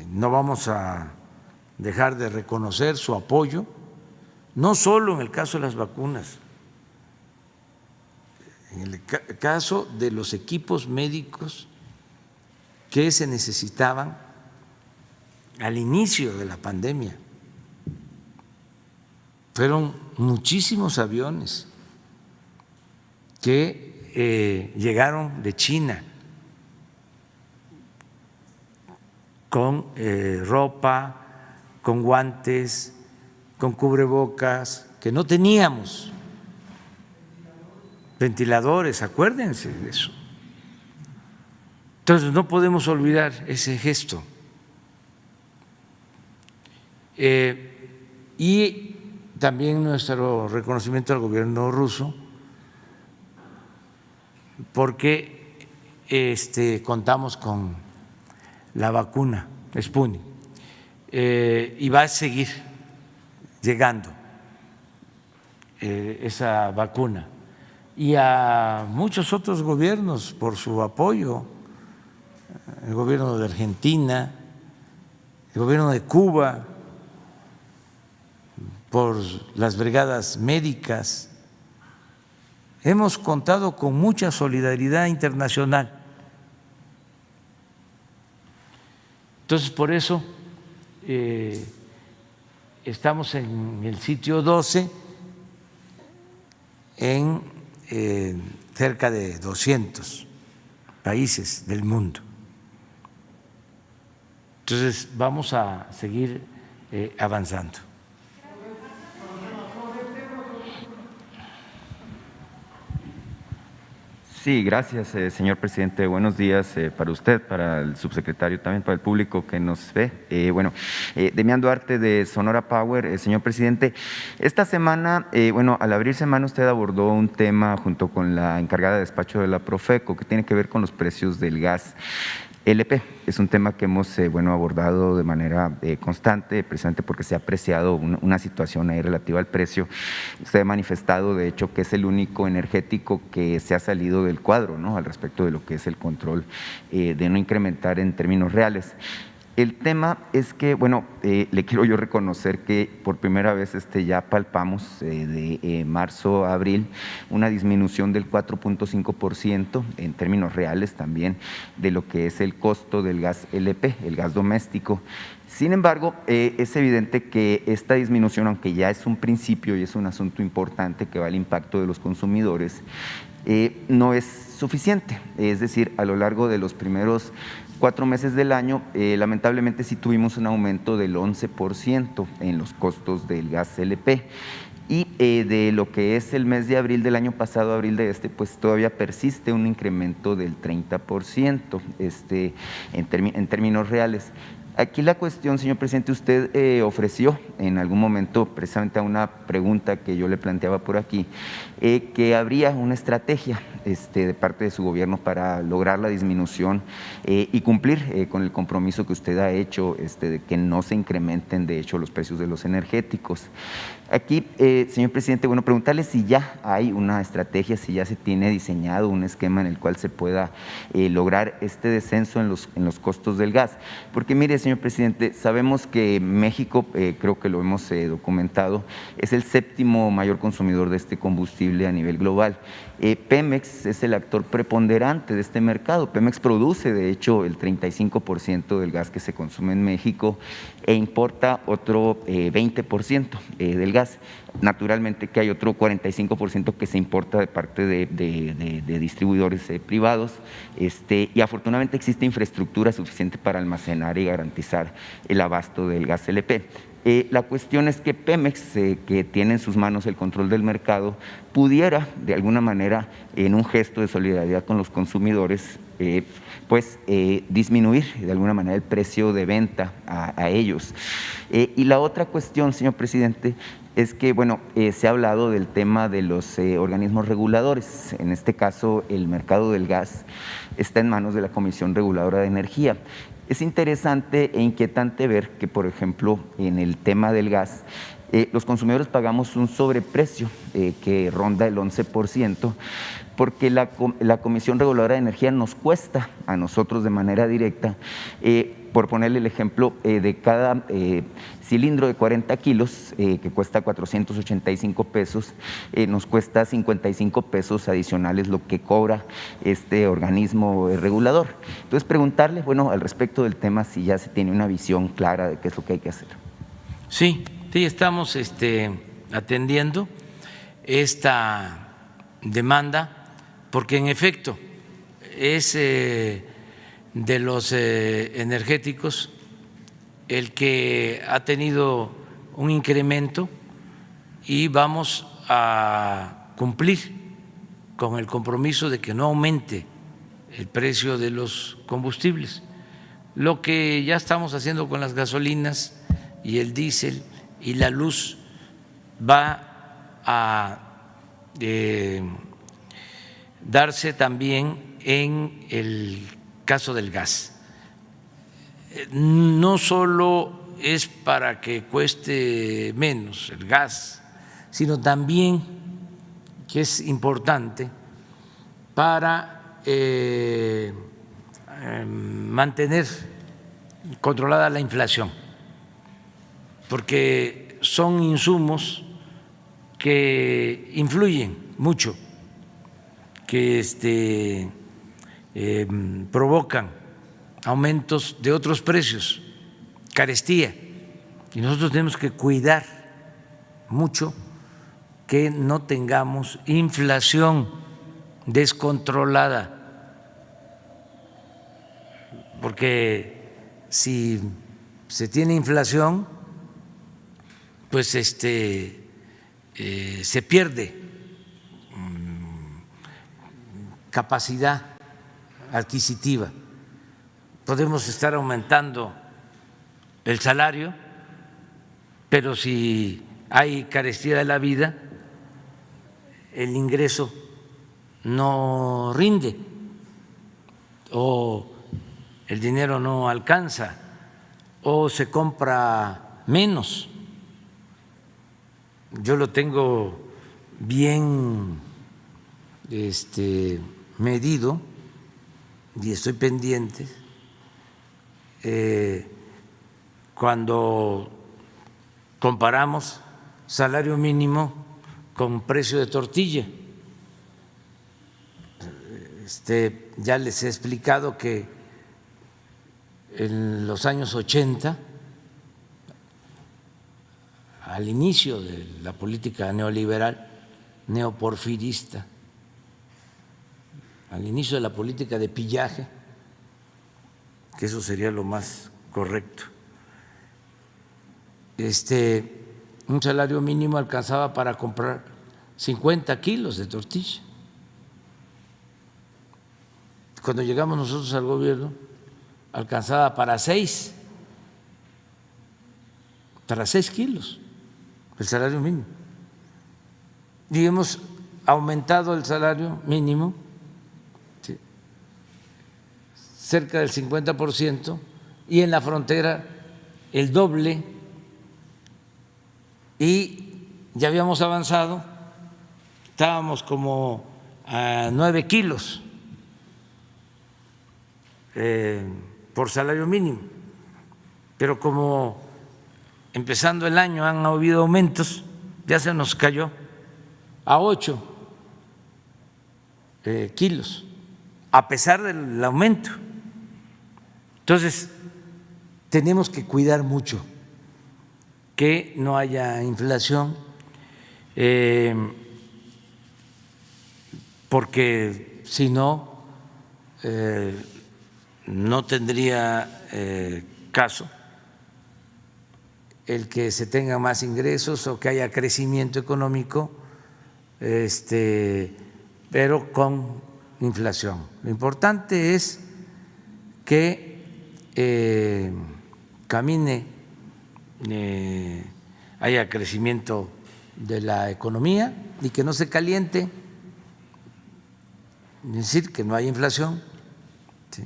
No vamos a dejar de reconocer su apoyo, no solo en el caso de las vacunas, en el caso de los equipos médicos que se necesitaban al inicio de la pandemia. Fueron muchísimos aviones que llegaron de China con ropa, con guantes, con cubrebocas, que no teníamos ventiladores, acuérdense de eso. Entonces no podemos olvidar ese gesto. Y también nuestro reconocimiento al gobierno ruso, porque contamos con la vacuna Sputnik y va a seguir llegando esa vacuna, y a muchos otros gobiernos por su apoyo, el gobierno de Argentina, el gobierno de Cuba, por las brigadas médicas. Hemos contado con mucha solidaridad internacional. Entonces, por eso estamos en el sitio 12 en cerca de 200 países del mundo. Entonces, vamos a seguir avanzando. Sí, gracias, señor presidente. Buenos días para usted, para el subsecretario, también para el público que nos ve. Demián Duarte de Sonora Power. Señor presidente, esta semana, al abrir semana usted abordó un tema junto con la encargada de despacho de la Profeco que tiene que ver con los precios del gas LP. Es un tema que hemos abordado de manera constante, precisamente porque se ha apreciado una situación ahí relativa al precio. Usted ha manifestado, de hecho, que es el único energético que se ha salido del cuadro, ¿no?, al respecto de lo que es el control de no incrementar en términos reales. El tema es que, bueno, le quiero yo reconocer que por primera vez ya palpamos de marzo a abril una disminución del 4.5% en términos reales también de lo que es el costo del gas LP, el gas doméstico. Sin embargo, es evidente que esta disminución, aunque ya es un principio y es un asunto importante que va al impacto de los consumidores, no es suficiente. Es decir, a lo largo de los primeros 4 meses del año, lamentablemente sí tuvimos un aumento del 11% en los costos del gas LP. Y de lo que es el mes de abril del año pasado, abril de pues todavía persiste un incremento del 30% en términos reales. Aquí la cuestión, señor presidente, usted ofreció en algún momento, precisamente a una pregunta que yo le planteaba por aquí, que habría una estrategia de parte de su gobierno para lograr la disminución y cumplir con el compromiso que usted ha hecho de que no se incrementen, de hecho, los precios de los energéticos. Aquí, señor presidente, bueno, preguntarle si ya hay una estrategia, si ya se tiene diseñado un esquema en el cual se pueda lograr este descenso en los costos del gas. Porque mire, señor presidente, sabemos que México, creo que lo hemos documentado, es el 7º mayor consumidor de este combustible a nivel global. Pemex es el actor preponderante de este mercado. Pemex produce, de hecho, el 35% del gas que se consume en México e importa otro 20% del gas. Naturalmente que hay otro 45% que se importa de parte de distribuidores privados y afortunadamente existe infraestructura suficiente para almacenar y garantizar el abasto del gas LP. La cuestión es que Pemex, que tiene en sus manos el control del mercado, pudiera de alguna manera, en un gesto de solidaridad con los consumidores, disminuir de alguna manera el precio de venta a ellos. Y la otra cuestión, señor presidente, es que, bueno, se ha hablado del tema de los organismos reguladores. En este caso, el mercado del gas está en manos de la Comisión Reguladora de Energía. Es interesante e inquietante ver que, por ejemplo, en el tema del gas, los consumidores pagamos un sobreprecio que ronda el 11%, porque la Comisión Reguladora de Energía nos cuesta a nosotros de manera directa, por ponerle el ejemplo, de cada cilindro de 40 kilos, que cuesta 485 pesos, nos cuesta 55 pesos adicionales lo que cobra este organismo regulador. Entonces, preguntarle, bueno, al respecto del tema, si ya se tiene una visión clara de qué es lo que hay que hacer. Sí, estamos atendiendo esta demanda, porque en efecto es de los energéticos el que ha tenido un incremento y vamos a cumplir con el compromiso de que no aumente el precio de los combustibles. Lo que ya estamos haciendo con las gasolinas y el diésel y la luz va a darse también en el caso del gas. No solo es para que cueste menos el gas, sino también que es importante para mantener controlada la inflación, porque son insumos que influyen mucho, que provocan aumentos de otros precios, carestía, y nosotros tenemos que cuidar mucho que no tengamos inflación descontrolada, porque si se tiene inflación, pues se pierde capacidad adquisitiva. Podemos estar aumentando el salario, pero si hay carestía de la vida, el ingreso no rinde o el dinero no alcanza o se compra menos. Yo lo tengo bien medido y estoy pendiente. cuando comparamos salario mínimo con precio de tortilla. Ya les he explicado que en los años 80, al inicio de la política neoliberal, neoporfirista, al inicio de la política de pillaje, que eso sería lo más correcto, un salario mínimo alcanzaba para comprar 50 kilos de tortilla. Cuando llegamos nosotros al gobierno, alcanzaba para 6 kilos el salario mínimo. Y hemos aumentado el salario mínimo cerca del 50% y en la frontera el doble, y ya habíamos avanzado, estábamos como a 9 kilos por salario mínimo, pero como empezando el año han habido aumentos, ya se nos cayó a 8 kilos, a pesar del aumento. Entonces, tenemos que cuidar mucho que no haya inflación, porque si no, no tendría caso el que se tengan más ingresos o que haya crecimiento económico, pero con inflación. Lo importante es que camine, haya crecimiento de la economía y que no se caliente, es decir, que no haya inflación. ¿Sí?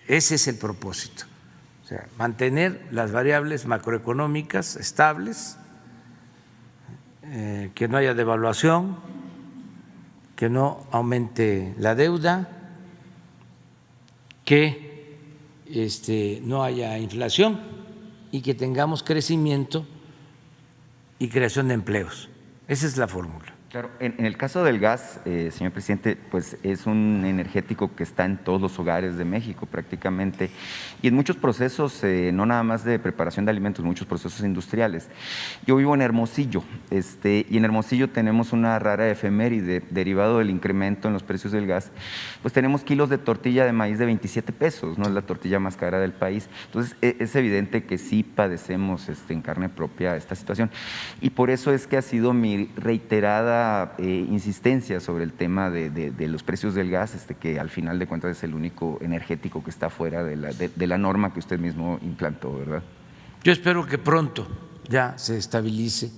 Ese es el propósito, o sea, mantener las variables macroeconómicas estables, que no haya devaluación, que no aumente la deuda, que no haya inflación y que tengamos crecimiento y creación de empleos. Esa es la fórmula. Claro, en el caso del gas, señor presidente, pues es un energético que está en todos los hogares de México prácticamente y en muchos procesos, no nada más de preparación de alimentos, muchos procesos industriales. Yo vivo en Hermosillo y en Hermosillo tenemos una rara efeméride derivado del incremento en los precios del gas, pues tenemos kilos de tortilla de maíz de 27 pesos, no es la tortilla más cara del país. Entonces es evidente que sí padecemos en carne propia esta situación y por eso es que ha sido mi reiterada insistencia sobre el tema de los precios del gas, que al final de cuentas es el único energético que está fuera de la norma que usted mismo implantó, ¿verdad? Yo espero que pronto ya se estabilice,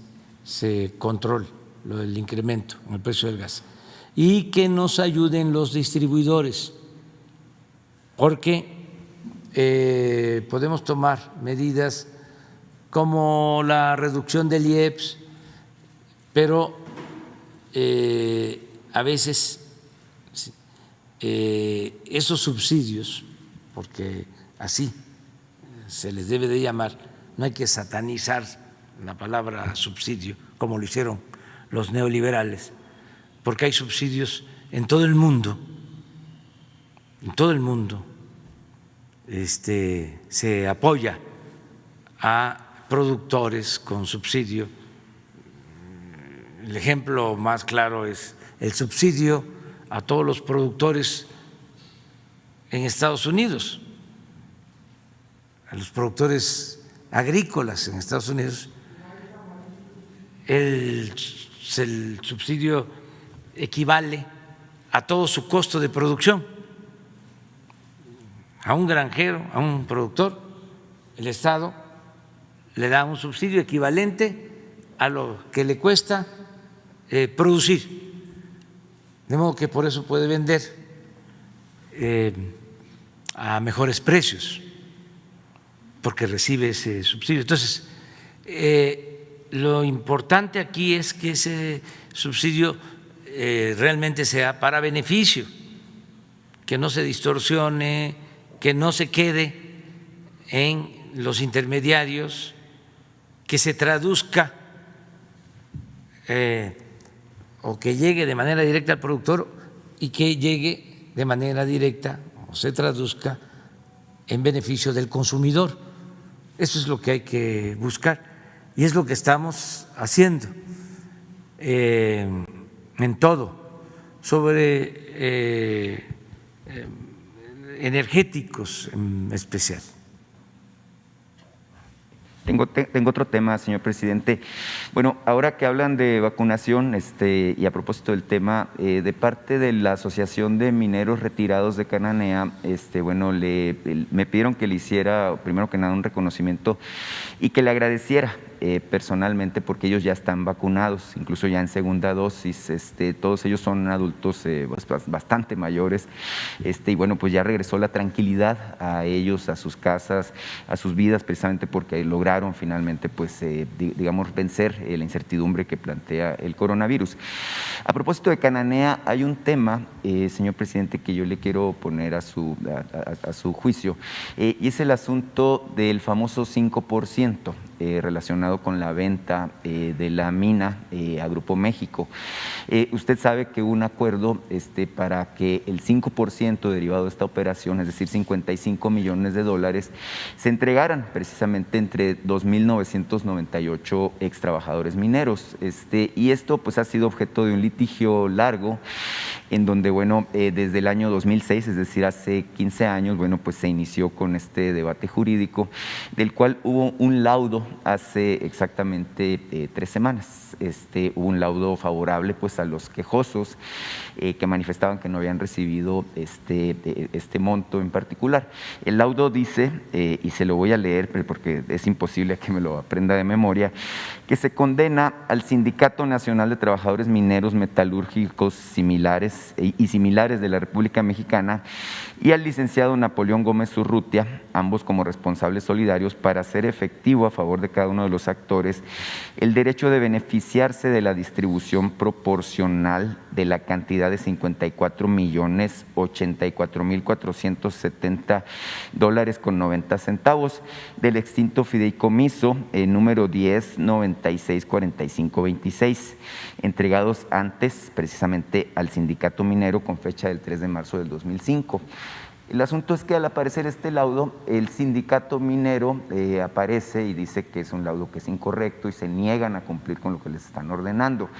se controle lo del incremento en el precio del gas y que nos ayuden los distribuidores, porque podemos tomar medidas como la reducción del IEPS, pero a veces esos subsidios, porque así se les debe de llamar, no hay que satanizar la palabra subsidio como lo hicieron los neoliberales, porque hay subsidios en todo el mundo, se apoya a productores con subsidio. El ejemplo más claro es el subsidio a todos los productores en Estados Unidos, a los productores agrícolas en Estados Unidos. El subsidio equivale a todo su costo de producción. A un granjero, a un productor, el Estado le da un subsidio equivalente a lo que le cuesta producir, de modo que por eso puede vender a mejores precios, porque recibe ese subsidio. Entonces, lo importante aquí es que ese subsidio realmente sea para beneficio, que no se distorsione, que no se quede en los intermediarios, que se traduzca o que llegue de manera directa al productor y que llegue de manera directa o se traduzca en beneficio del consumidor. Eso es lo que hay que buscar y es lo que estamos haciendo en todo, sobre energéticos en especial. Tengo otro tema, señor presidente. Bueno, ahora que hablan de vacunación, y a propósito del tema, de parte de la Asociación de Mineros Retirados de Cananea, bueno, me pidieron que le hiciera, primero que nada, un reconocimiento y que le agradeciera personalmente porque ellos ya están vacunados, incluso ya en segunda dosis. Todos ellos son adultos bastante mayores, y bueno, pues ya regresó la tranquilidad a ellos, a sus casas, a sus vidas, precisamente porque lograron finalmente, pues, digamos, vencer la incertidumbre que plantea el coronavirus. A propósito de Cananea, hay un tema, señor presidente, que yo le quiero poner a su juicio, y es el asunto del famoso 5%. Relacionado con la venta de la mina a Grupo México. Usted sabe que hubo un acuerdo para que el 5% derivado de esta operación, es decir, $55 millones, se entregaran precisamente entre 2.998 ex trabajadores mineros. Y esto, pues, ha sido objeto de un litigio largo en donde, bueno, desde el año 2006, es decir, hace 15 años, bueno, pues se inició con este debate jurídico, del cual hubo un laudo hace exactamente 3 semanas. Hubo un laudo favorable, pues, a los quejosos que manifestaban que no habían recibido este monto en particular. El laudo dice, y se lo voy a leer porque es imposible que me lo aprenda de memoria, que se condena al Sindicato Nacional de Trabajadores Mineros Metalúrgicos similares de la República Mexicana y al licenciado Napoleón Gómez Urrutia, ambos como responsables solidarios, para hacer efectivo a favor de cada uno de los actores el derecho de beneficiarse de la distribución proporcional de la cantidad de $54,084,470.90 del extinto fideicomiso número 10964526, entregados antes precisamente al sindicato minero con fecha del 3 de marzo del 2005. El asunto es que al aparecer este laudo, el sindicato minero aparece y dice que es un laudo que es incorrecto y se niegan a cumplir con lo que les están ordenando.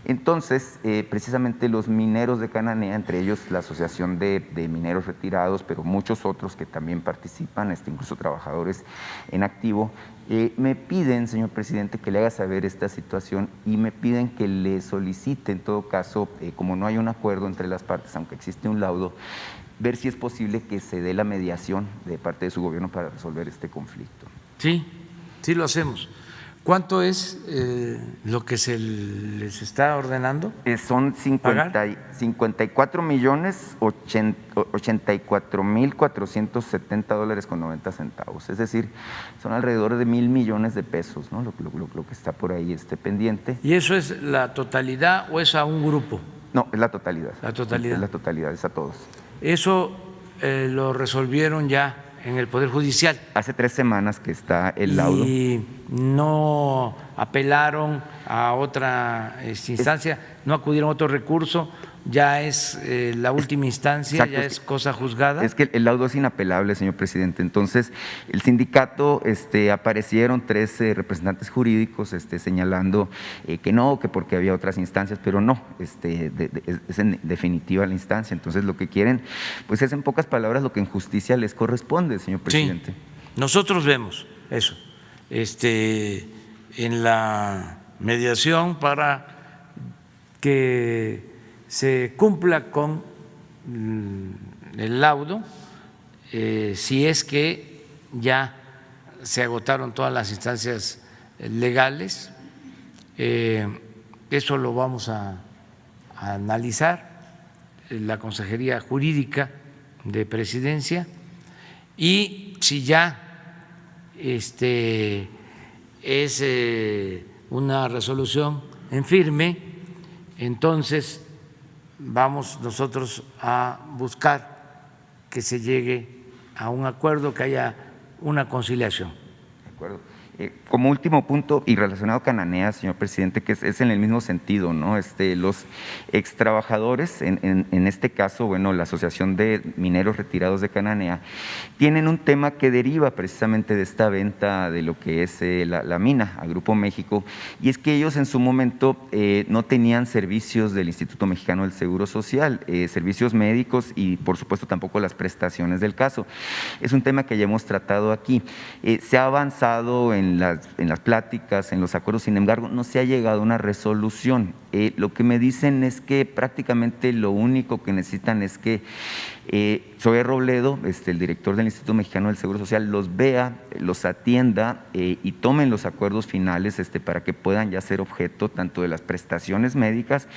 Entonces, precisamente los mineros de Cananea, entre ellos la Asociación de Mineros Retirados, pero muchos otros que también participan, incluso trabajadores en activo, me piden, señor presidente, que le haga saber esta situación y me piden que le solicite, en todo caso, como no hay un acuerdo entre las partes, aunque existe un laudo, ver si es posible que se dé la mediación de parte de su gobierno para resolver este conflicto. Sí, sí lo hacemos. ¿Cuánto es lo que se les está ordenando? Son $54,084,470.90, es decir, son alrededor de $1,000 millones, ¿no? Lo que está por ahí pendiente. ¿Y eso es la totalidad o es a un grupo? No, es la totalidad. La totalidad. Es la totalidad, es a todos. Eso lo resolvieron ya en el Poder Judicial. Hace 3 semanas que está el laudo. ¿Y no apelaron a otra instancia? ¿No acudieron a otro recurso? ¿Ya es la última instancia? Exacto. ¿Ya es cosa juzgada? Es que el laudo es inapelable, señor presidente. Entonces, el sindicato, aparecieron 13 representantes jurídicos señalando que no, que porque había otras instancias, pero no, es en definitiva la instancia. Entonces, lo que quieren, pues, es en pocas palabras lo que en justicia les corresponde, señor presidente. Sí, nosotros vemos eso en la mediación para que se cumpla con el laudo, si es que ya se agotaron todas las instancias legales. Eso lo vamos a analizar en la Consejería Jurídica de Presidencia, y si ya es una resolución en firme, entonces vamos nosotros a buscar que se llegue a un acuerdo, que haya una conciliación. De acuerdo. Como último punto y relacionado a Cananea, señor presidente, que es en el mismo sentido, ¿no? Los extrabajadores, en este caso, bueno, la Asociación de Mineros Retirados de Cananea, tienen un tema que deriva precisamente de esta venta de lo que es la mina a Grupo México, y es que ellos en su momento no tenían servicios del Instituto Mexicano del Seguro Social, servicios médicos y por supuesto tampoco las prestaciones del caso. Es un tema que ya hemos tratado aquí. Se ha avanzado en las pláticas, en los acuerdos, sin embargo, no se ha llegado a una resolución. Lo que me dicen es que prácticamente lo único que necesitan es que Zoé Robledo, el director del Instituto Mexicano del Seguro Social, los vea, los atienda y tomen los acuerdos finales para que puedan ya ser objeto tanto de las prestaciones médicas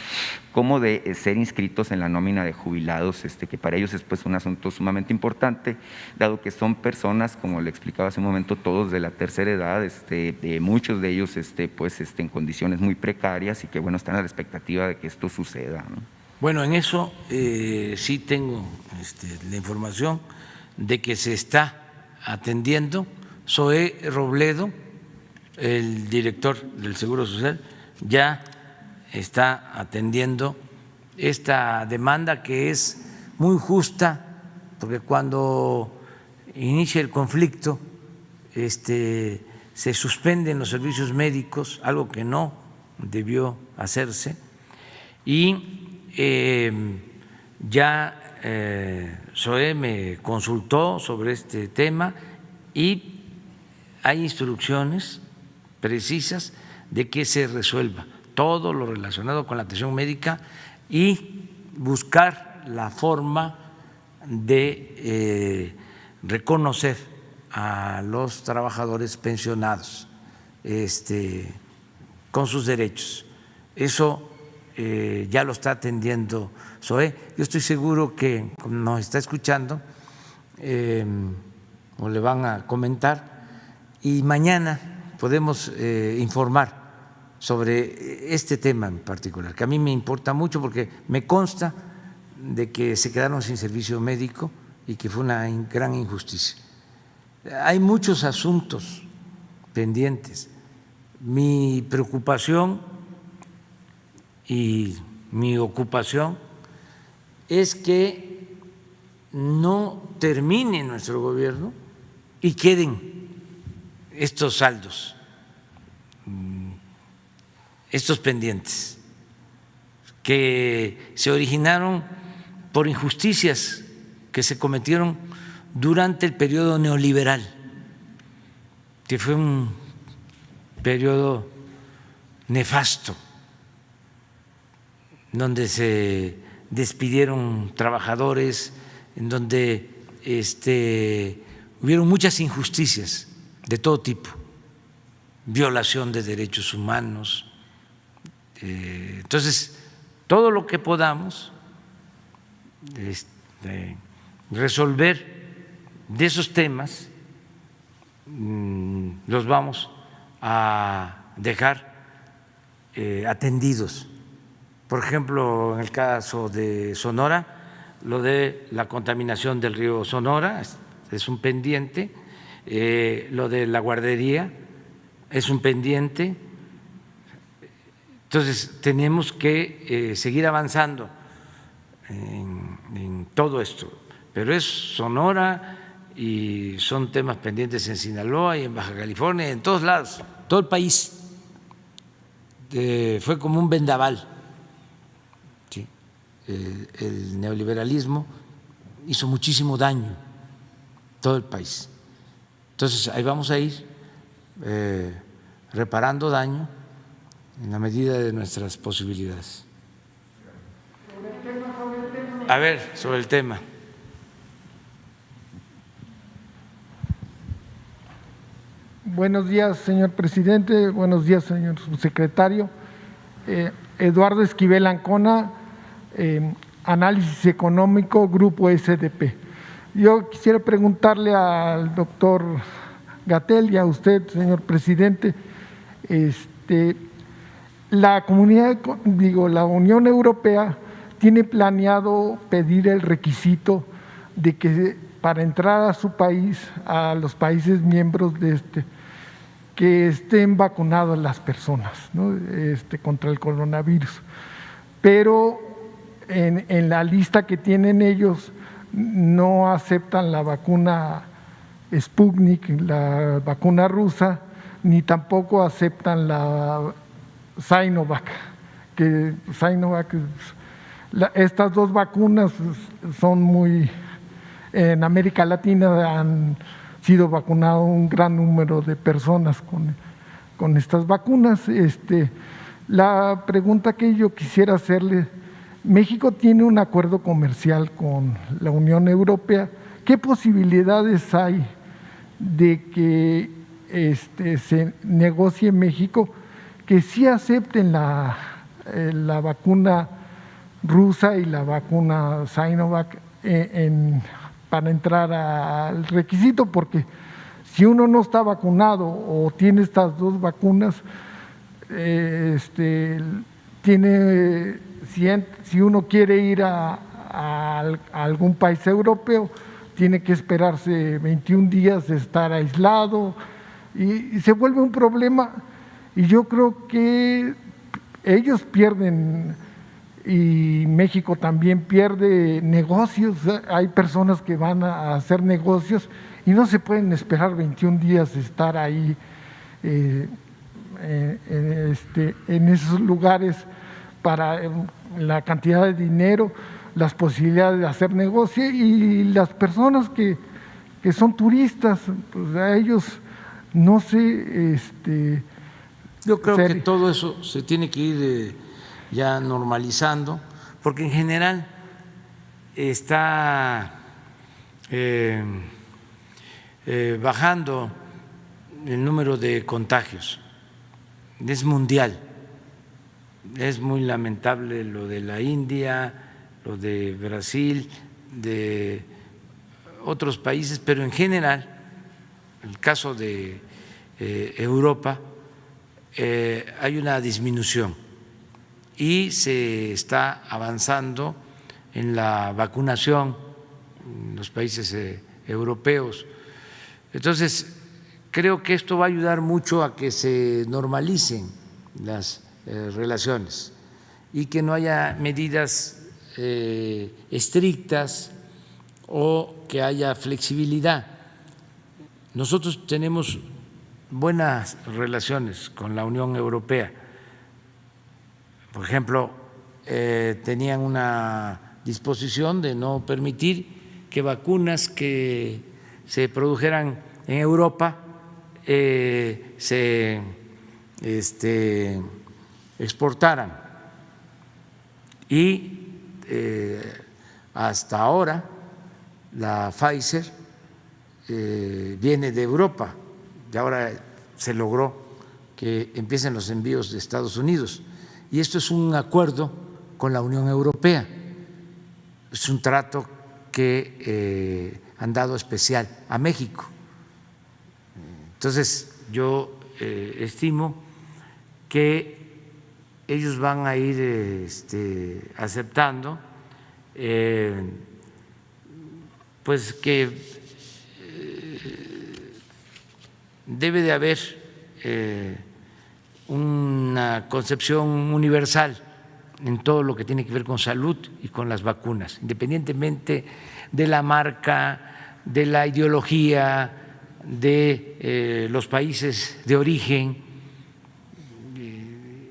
como de ser inscritos en la nómina de jubilados, que para ellos es pues un asunto sumamente importante, dado que son personas, como le explicaba hace un momento, todos de la tercera edad, muchos de ellos en condiciones muy precarias y que bueno, están a la expectativa de que esto suceda, ¿no? Bueno, en eso sí tengo la información de que se está atendiendo. Zoé Robledo, el director del Seguro Social, ya está atendiendo esta demanda que es muy justa, porque cuando inicia el conflicto se suspenden los servicios médicos, algo que no debió hacerse, y ya Zoé me consultó sobre este tema y hay instrucciones precisas de que se resuelva todo lo relacionado con la atención médica y buscar la forma de reconocer a los trabajadores pensionados con sus derechos. Eso ya lo está atendiendo Zoé. Yo estoy seguro que nos está escuchando o le van a comentar y mañana podemos informar sobre este tema en particular, que a mí me importa mucho porque me consta de que se quedaron sin servicio médico y que fue una gran injusticia. Hay muchos asuntos pendientes. Mi preocupación y mi ocupación es que no termine nuestro gobierno y queden estos saldos, estos pendientes que se originaron por injusticias que se cometieron durante el periodo neoliberal, que fue un periodo nefasto, donde se despidieron trabajadores, en donde hubieron muchas injusticias de todo tipo, violación de derechos humanos. Entonces, todo lo que podamos resolver de esos temas los vamos a dejar atendidos. Por ejemplo, en el caso de Sonora, lo de la contaminación del río Sonora es un pendiente, lo de la guardería es un pendiente. Entonces, tenemos que seguir avanzando en todo esto, pero es Sonora y son temas pendientes en Sinaloa y en Baja California, en todos lados, todo el país. Fue como un vendaval. ¿Sí? El neoliberalismo hizo muchísimo daño a todo el país. Entonces, ahí vamos a ir reparando daño en la medida de nuestras posibilidades. A ver, sobre el tema. Buenos días, señor presidente. Buenos días, señor subsecretario. Eduardo Esquivel Ancona, Análisis Económico, Grupo SDP. Yo quisiera preguntarle al doctor Gatell y a usted, señor presidente, la Unión Europea tiene planeado pedir el requisito de que para entrar a su país, a los países miembros de que estén vacunadas las personas, ¿no? Contra el coronavirus. Pero en la lista que tienen ellos no aceptan la vacuna Sputnik, la vacuna rusa, ni tampoco aceptan la Sinovac, que Sinovac, estas dos vacunas son muy, en América Latina han sido vacunados un gran número de personas con estas vacunas. La pregunta que yo quisiera hacerle, México tiene un acuerdo comercial con la Unión Europea. ¿Qué posibilidades hay de que se negocie en México que sí acepten la vacuna rusa y la vacuna Sinovac para entrar al requisito? Porque si uno no está vacunado o tiene estas dos vacunas, si uno quiere ir a algún país europeo, tiene que esperarse 21 días de estar aislado y se vuelve un problema. Y yo creo que ellos pierden y México también pierde negocios. Hay personas que van a hacer negocios y no se pueden esperar 21 días de estar ahí en esos lugares para la cantidad de dinero, las posibilidades de hacer negocio, y las personas que son turistas, pues a ellos no sé. Yo creo que todo eso se tiene que ir ya normalizando, porque en general está bajando el número de contagios, es mundial. Es muy lamentable lo de la India, lo de Brasil, de otros países, pero en general, el caso de Europa, hay una disminución y se está avanzando en la vacunación en los países europeos. Entonces, creo que esto va a ayudar mucho a que se normalicen las relaciones y que no haya medidas estrictas o que haya flexibilidad. Nosotros tenemos buenas relaciones con la Unión Europea. Por ejemplo, tenían una disposición de no permitir que vacunas que se produjeran en Europa se exportaran, y hasta ahora la Pfizer viene de Europa y ahora se logró que empiecen los envíos de Estados Unidos, y esto es un acuerdo con la Unión Europea, es un trato que han dado especial a México. Entonces yo estimo que ellos van a ir aceptando pues que debe de haber una concepción universal en todo lo que tiene que ver con salud y con las vacunas, independientemente de la marca, de la ideología, de los países de origen,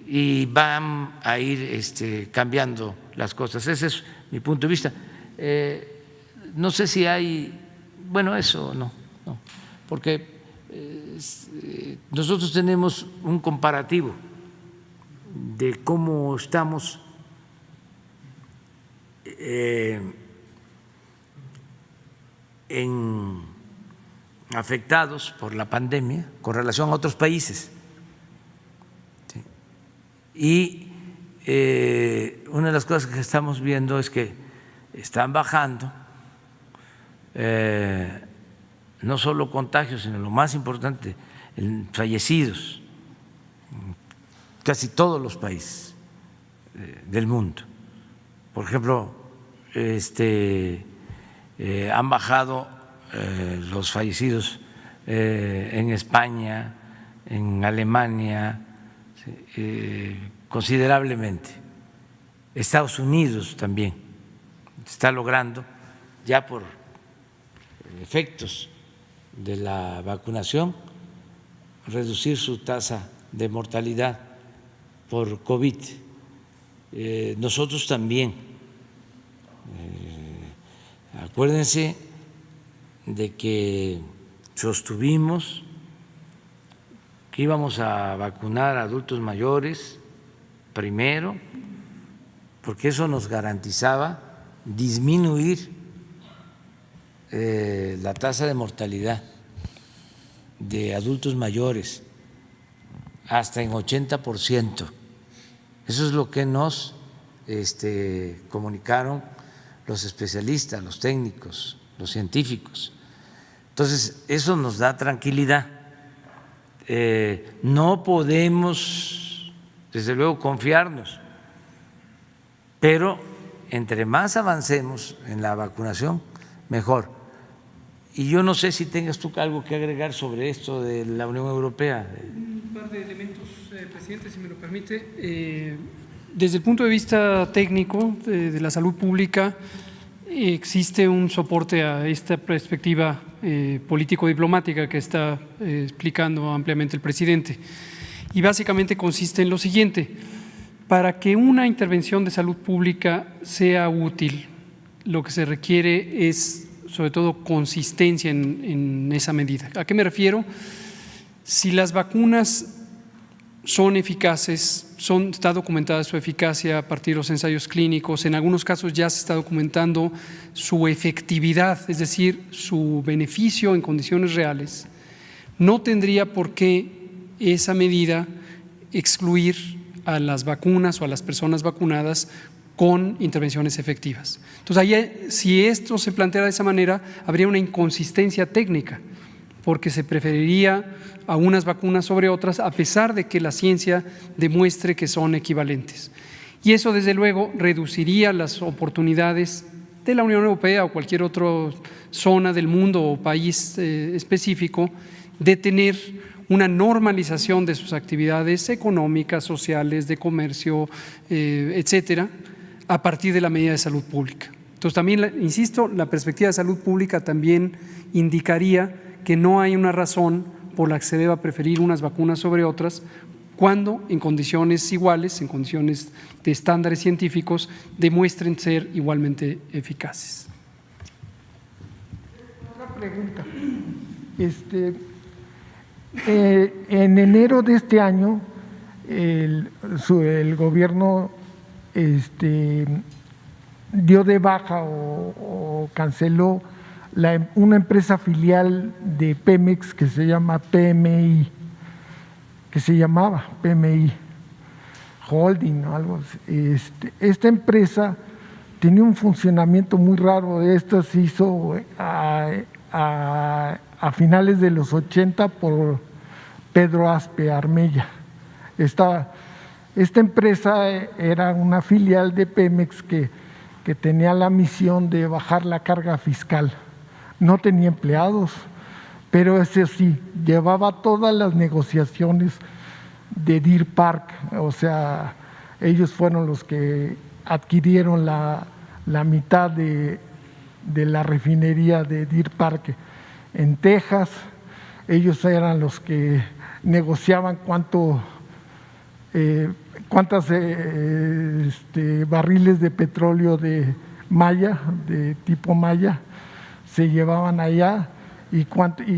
y van a ir cambiando las cosas. Ese es mi punto de vista. No sé si hay, bueno, eso no, porque nosotros tenemos un comparativo de cómo estamos afectados por la pandemia con relación a otros países. ¿Sí? Y una de las cosas que estamos viendo es que están bajando no solo contagios, sino lo más importante, fallecidos, en casi todos los países del mundo. Por ejemplo, han bajado los fallecidos en España, en Alemania, considerablemente. Estados Unidos también está logrando, ya por efectos de la vacunación, reducir su tasa de mortalidad por COVID. Nosotros también. Acuérdense de que sostuvimos que íbamos a vacunar a adultos mayores primero, porque eso nos garantizaba disminuir la tasa de mortalidad de adultos mayores hasta en 80%. Eso es lo que nos comunicaron los especialistas, los técnicos, los científicos. Entonces, eso nos da tranquilidad. No podemos, desde luego, confiarnos, pero entre más avancemos en la vacunación, mejor. Y yo no sé si tengas tú algo que agregar sobre esto de la Unión Europea. Un par de elementos, presidente, si me lo permite. Desde el punto de vista técnico de la salud pública, existe un soporte a esta perspectiva político-diplomática que está explicando ampliamente el presidente. Y básicamente consiste en lo siguiente: para que una intervención de salud pública sea útil, lo que se requiere es sobre todo consistencia en esa medida. ¿A qué me refiero? Si las vacunas son eficaces, está documentada su eficacia a partir de los ensayos clínicos, en algunos casos ya se está documentando su efectividad, es decir, su beneficio en condiciones reales, no tendría por qué esa medida excluir a las vacunas o a las personas vacunadas con intervenciones efectivas. Entonces, ahí, si esto se planteara de esa manera, habría una inconsistencia técnica, porque se preferiría a unas vacunas sobre otras, a pesar de que la ciencia demuestre que son equivalentes. Y eso, desde luego, reduciría las oportunidades de la Unión Europea o cualquier otra zona del mundo o país específico de tener una normalización de sus actividades económicas, sociales, de comercio, etcétera, a partir de la medida de salud pública. Entonces, también, insisto, la perspectiva de salud pública también indicaría que no hay una razón por la que se deba preferir unas vacunas sobre otras cuando en condiciones iguales, en condiciones de estándares científicos, demuestren ser igualmente eficaces. Otra pregunta. En enero de este año, el gobierno dio de baja o canceló una empresa filial de Pemex que se llama PMI, que se llamaba PMI Holding o algo así. Esta empresa tenía un funcionamiento muy raro. Esto se hizo a finales de los 80 por Pedro Aspe Armella. Esta empresa era una filial de Pemex que tenía la misión de bajar la carga fiscal. No tenía empleados, pero ese sí, llevaba todas las negociaciones de Deer Park. O sea, ellos fueron los que adquirieron la mitad de la refinería de Deer Park en Texas. Ellos eran los que negociaban cuántas barriles de petróleo de tipo Maya se llevaban allá y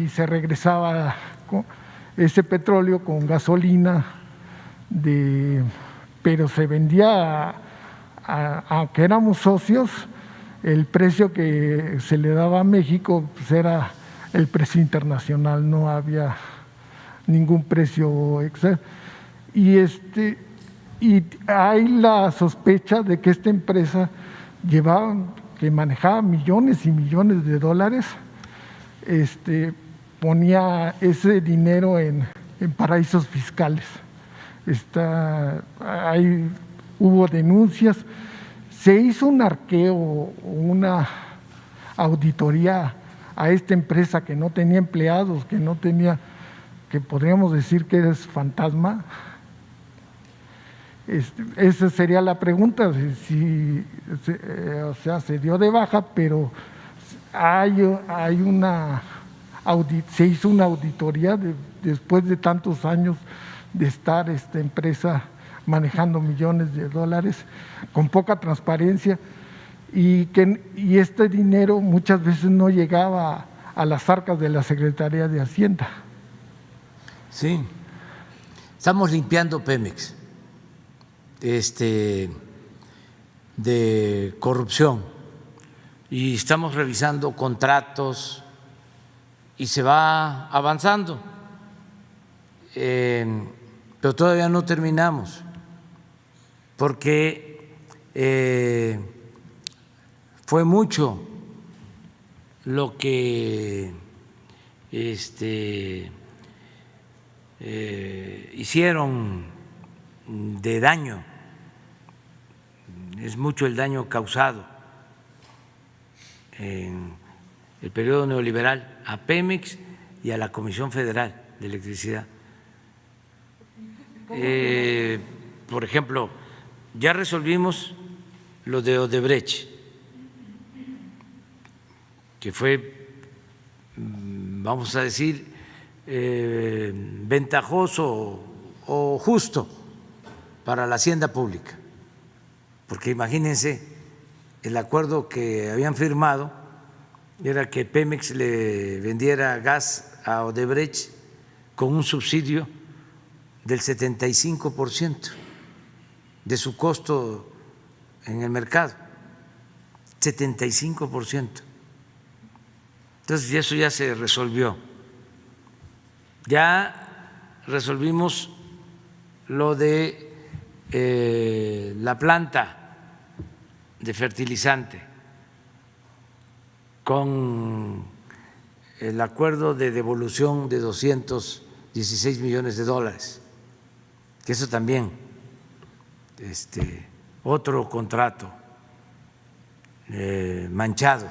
se regresaba ese petróleo con gasolina, pero se vendía, aunque éramos socios, el precio que se le daba a México pues era el precio internacional, no había ningún precio extra. Y hay la sospecha de que esta empresa que manejaba millones y millones de dólares, ponía ese dinero en paraísos fiscales. Hubo denuncias, se hizo un arqueo, una auditoría a esta empresa que no tenía empleados, que no tenía, que podríamos decir que es fantasma? Esa sería la pregunta, o sea, se dio de baja, pero se hizo una auditoría después de tantos años de estar esta empresa manejando millones de dólares con poca transparencia y este dinero muchas veces no llegaba a las arcas de la Secretaría de Hacienda. Sí, estamos limpiando Pemex de corrupción y estamos revisando contratos y se va avanzando, pero todavía no terminamos porque fue mucho lo que hicieron de daño, es mucho el daño causado en el periodo neoliberal a Pemex y a la Comisión Federal de Electricidad. Por ejemplo, ya resolvimos lo de Odebrecht, que fue, vamos a decir, ventajoso o justo para la hacienda pública, porque imagínense, el acuerdo que habían firmado era que Pemex le vendiera gas a Odebrecht con un subsidio del 75% de su costo en el mercado, 75%. Entonces, eso ya se resolvió. Ya resolvimos lo de la planta de fertilizante con el acuerdo de devolución de 216 millones de dólares, que eso también, otro contrato manchado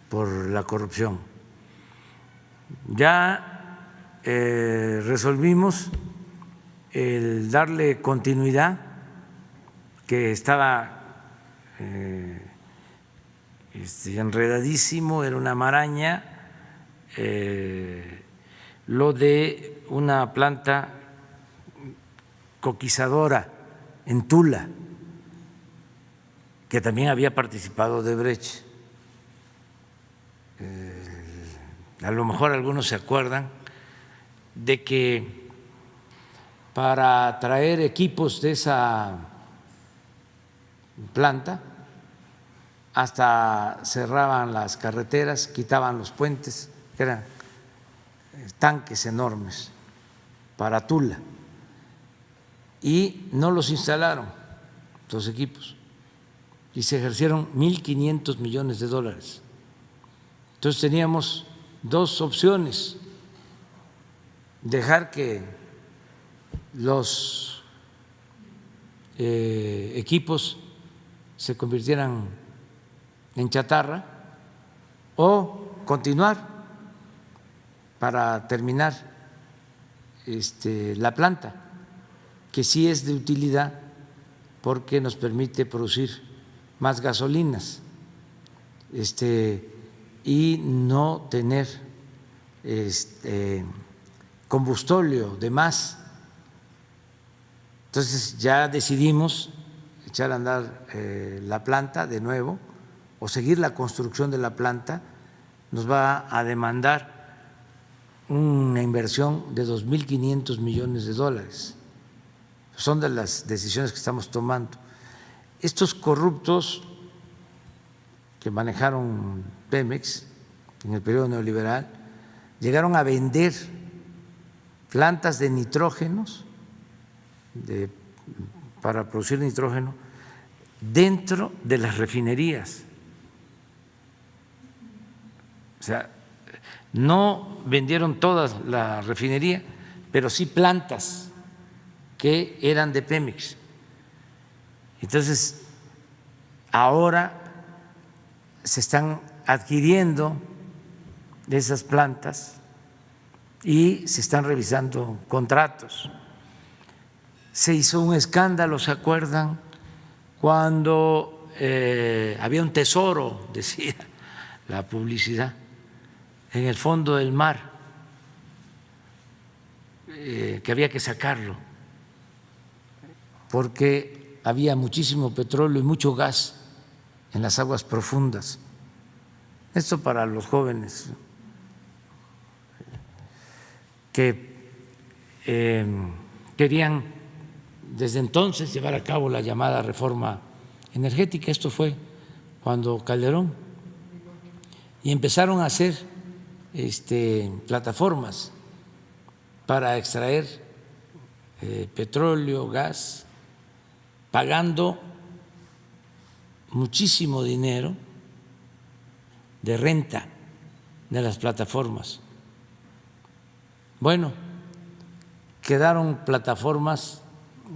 por la corrupción. Ya resolvimos el darle continuidad, que estaba enredadísimo, era una maraña, lo de una planta coquizadora en Tula, que también había participado Odebrecht. A lo mejor algunos se acuerdan de que para traer equipos de esa planta hasta cerraban las carreteras, quitaban los puentes, que eran tanques enormes para Tula, y no los instalaron los equipos y se ejercieron 1.500 millones de dólares. Entonces teníamos dos opciones: dejar que los equipos se convirtieran en chatarra o continuar para terminar la planta, que sí es de utilidad porque nos permite producir más gasolinas y no tener combustóleo de más. Entonces ya decidimos echar a andar la planta de nuevo o seguir la construcción de la planta. Nos va a demandar una inversión de 2.500 millones de dólares. Son de las decisiones que estamos tomando. Estos corruptos que manejaron Pemex en el periodo neoliberal llegaron a vender plantas de nitrógenos para producir nitrógeno dentro de las refinerías. O sea, no vendieron toda la refinería, pero sí plantas que eran de Pemex. Entonces, ahora se están adquiriendo de esas plantas y se están revisando contratos. Se hizo un escándalo, ¿se acuerdan? Cuando había un tesoro, decía la publicidad, en el fondo del mar, que había que sacarlo, porque había muchísimo petróleo y mucho gas en las aguas profundas. Esto para los jóvenes que querían desde entonces llevar a cabo la llamada reforma energética. Esto fue cuando Calderón, y empezaron a hacer plataformas para extraer petróleo, gas, pagando muchísimo dinero de renta de las plataformas. Bueno, quedaron plataformas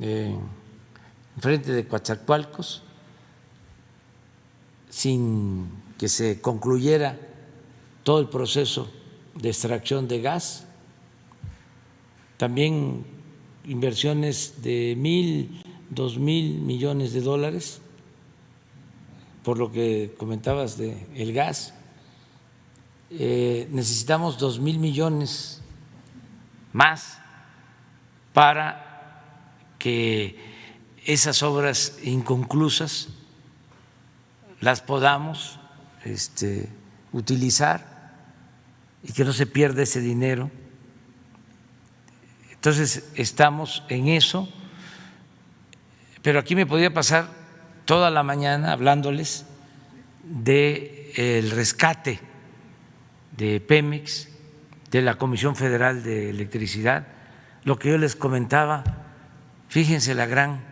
enfrente de Coatzacoalcos sin que se concluyera todo el proceso de extracción de gas. También inversiones de 1,000, 2,000 millones de dólares, por lo que comentabas del gas. Necesitamos 2,000 millones más para que esas obras inconclusas las podamos utilizar y que no se pierda ese dinero. Entonces estamos en eso, pero aquí me podría pasar toda la mañana hablándoles del rescate de Pemex, de la Comisión Federal de Electricidad, lo que yo les comentaba. Fíjense la gran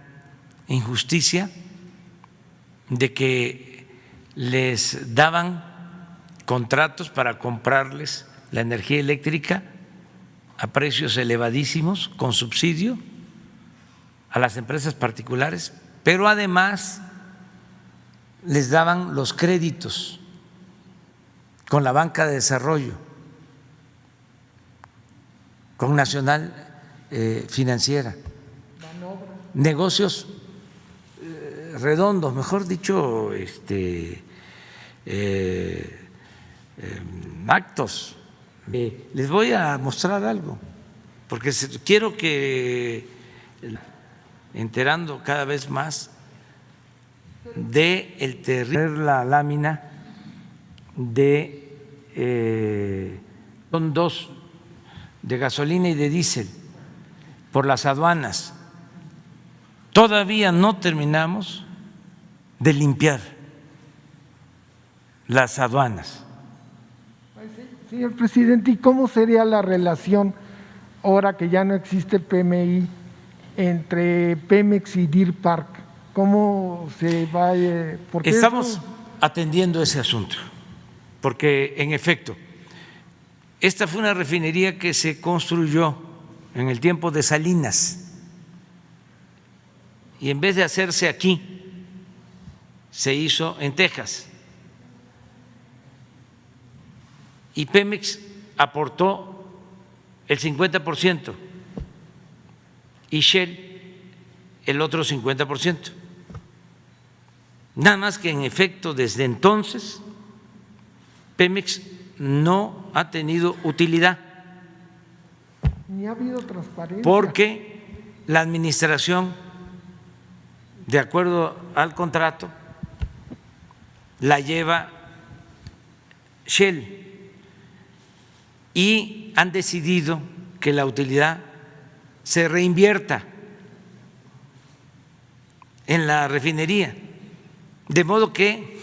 injusticia de que les daban contratos para comprarles la energía eléctrica a precios elevadísimos, con subsidio a las empresas particulares, pero además les daban los créditos con la banca de desarrollo, con Nacional Financiera, negocios redondos, mejor dicho, actos. Les voy a mostrar algo, porque quiero que enterando cada vez más de el terrible, la lámina de son dos, de gasolina y de diésel por las aduanas. Todavía no terminamos de limpiar las aduanas. Señor presidente, ¿y cómo sería la relación ahora que ya no existe PMI entre Pemex y Deer Park? ¿Cómo se va? Estamos atendiendo ese asunto, porque en efecto, esta fue una refinería que se construyó en el tiempo de Salinas y en vez de hacerse aquí, se hizo en Texas. Y Pemex aportó el 50% y Shell el otro 50%. Nada más que en efecto desde entonces Pemex no ha tenido utilidad, ni ha habido transparencia, porque la administración, de acuerdo al contrato, la lleva Shell y han decidido que la utilidad se reinvierta en la refinería, de modo que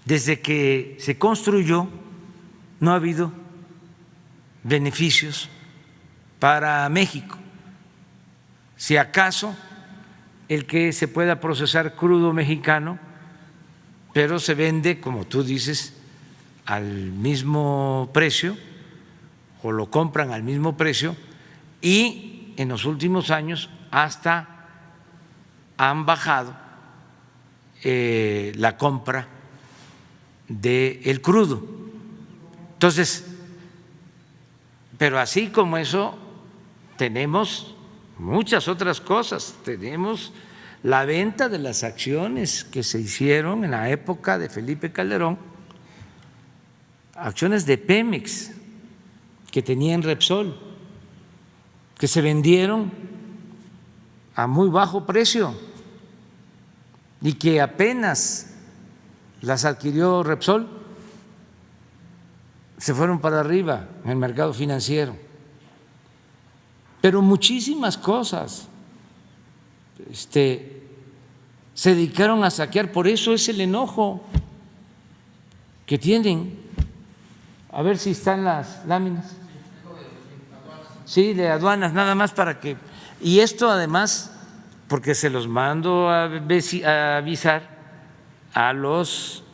desde que se construyó no ha habido beneficios para México. Si acaso el que se pueda procesar crudo mexicano, pero se vende, como tú dices, al mismo precio, o lo compran al mismo precio, y en los últimos años hasta han bajado la compra del crudo. Entonces, pero así como eso, tenemos muchas otras cosas. Tenemos la venta de las acciones que se hicieron en la época de Felipe Calderón, acciones de Pemex que tenían Repsol, que se vendieron a muy bajo precio y que apenas las adquirió Repsol, se fueron para arriba en el mercado financiero. Pero muchísimas cosas se dedicaron a saquear, por eso es el enojo que tienen. A ver si están las láminas. Sí, de aduanas, nada más para que… Y esto además, porque se los mando a avisar a los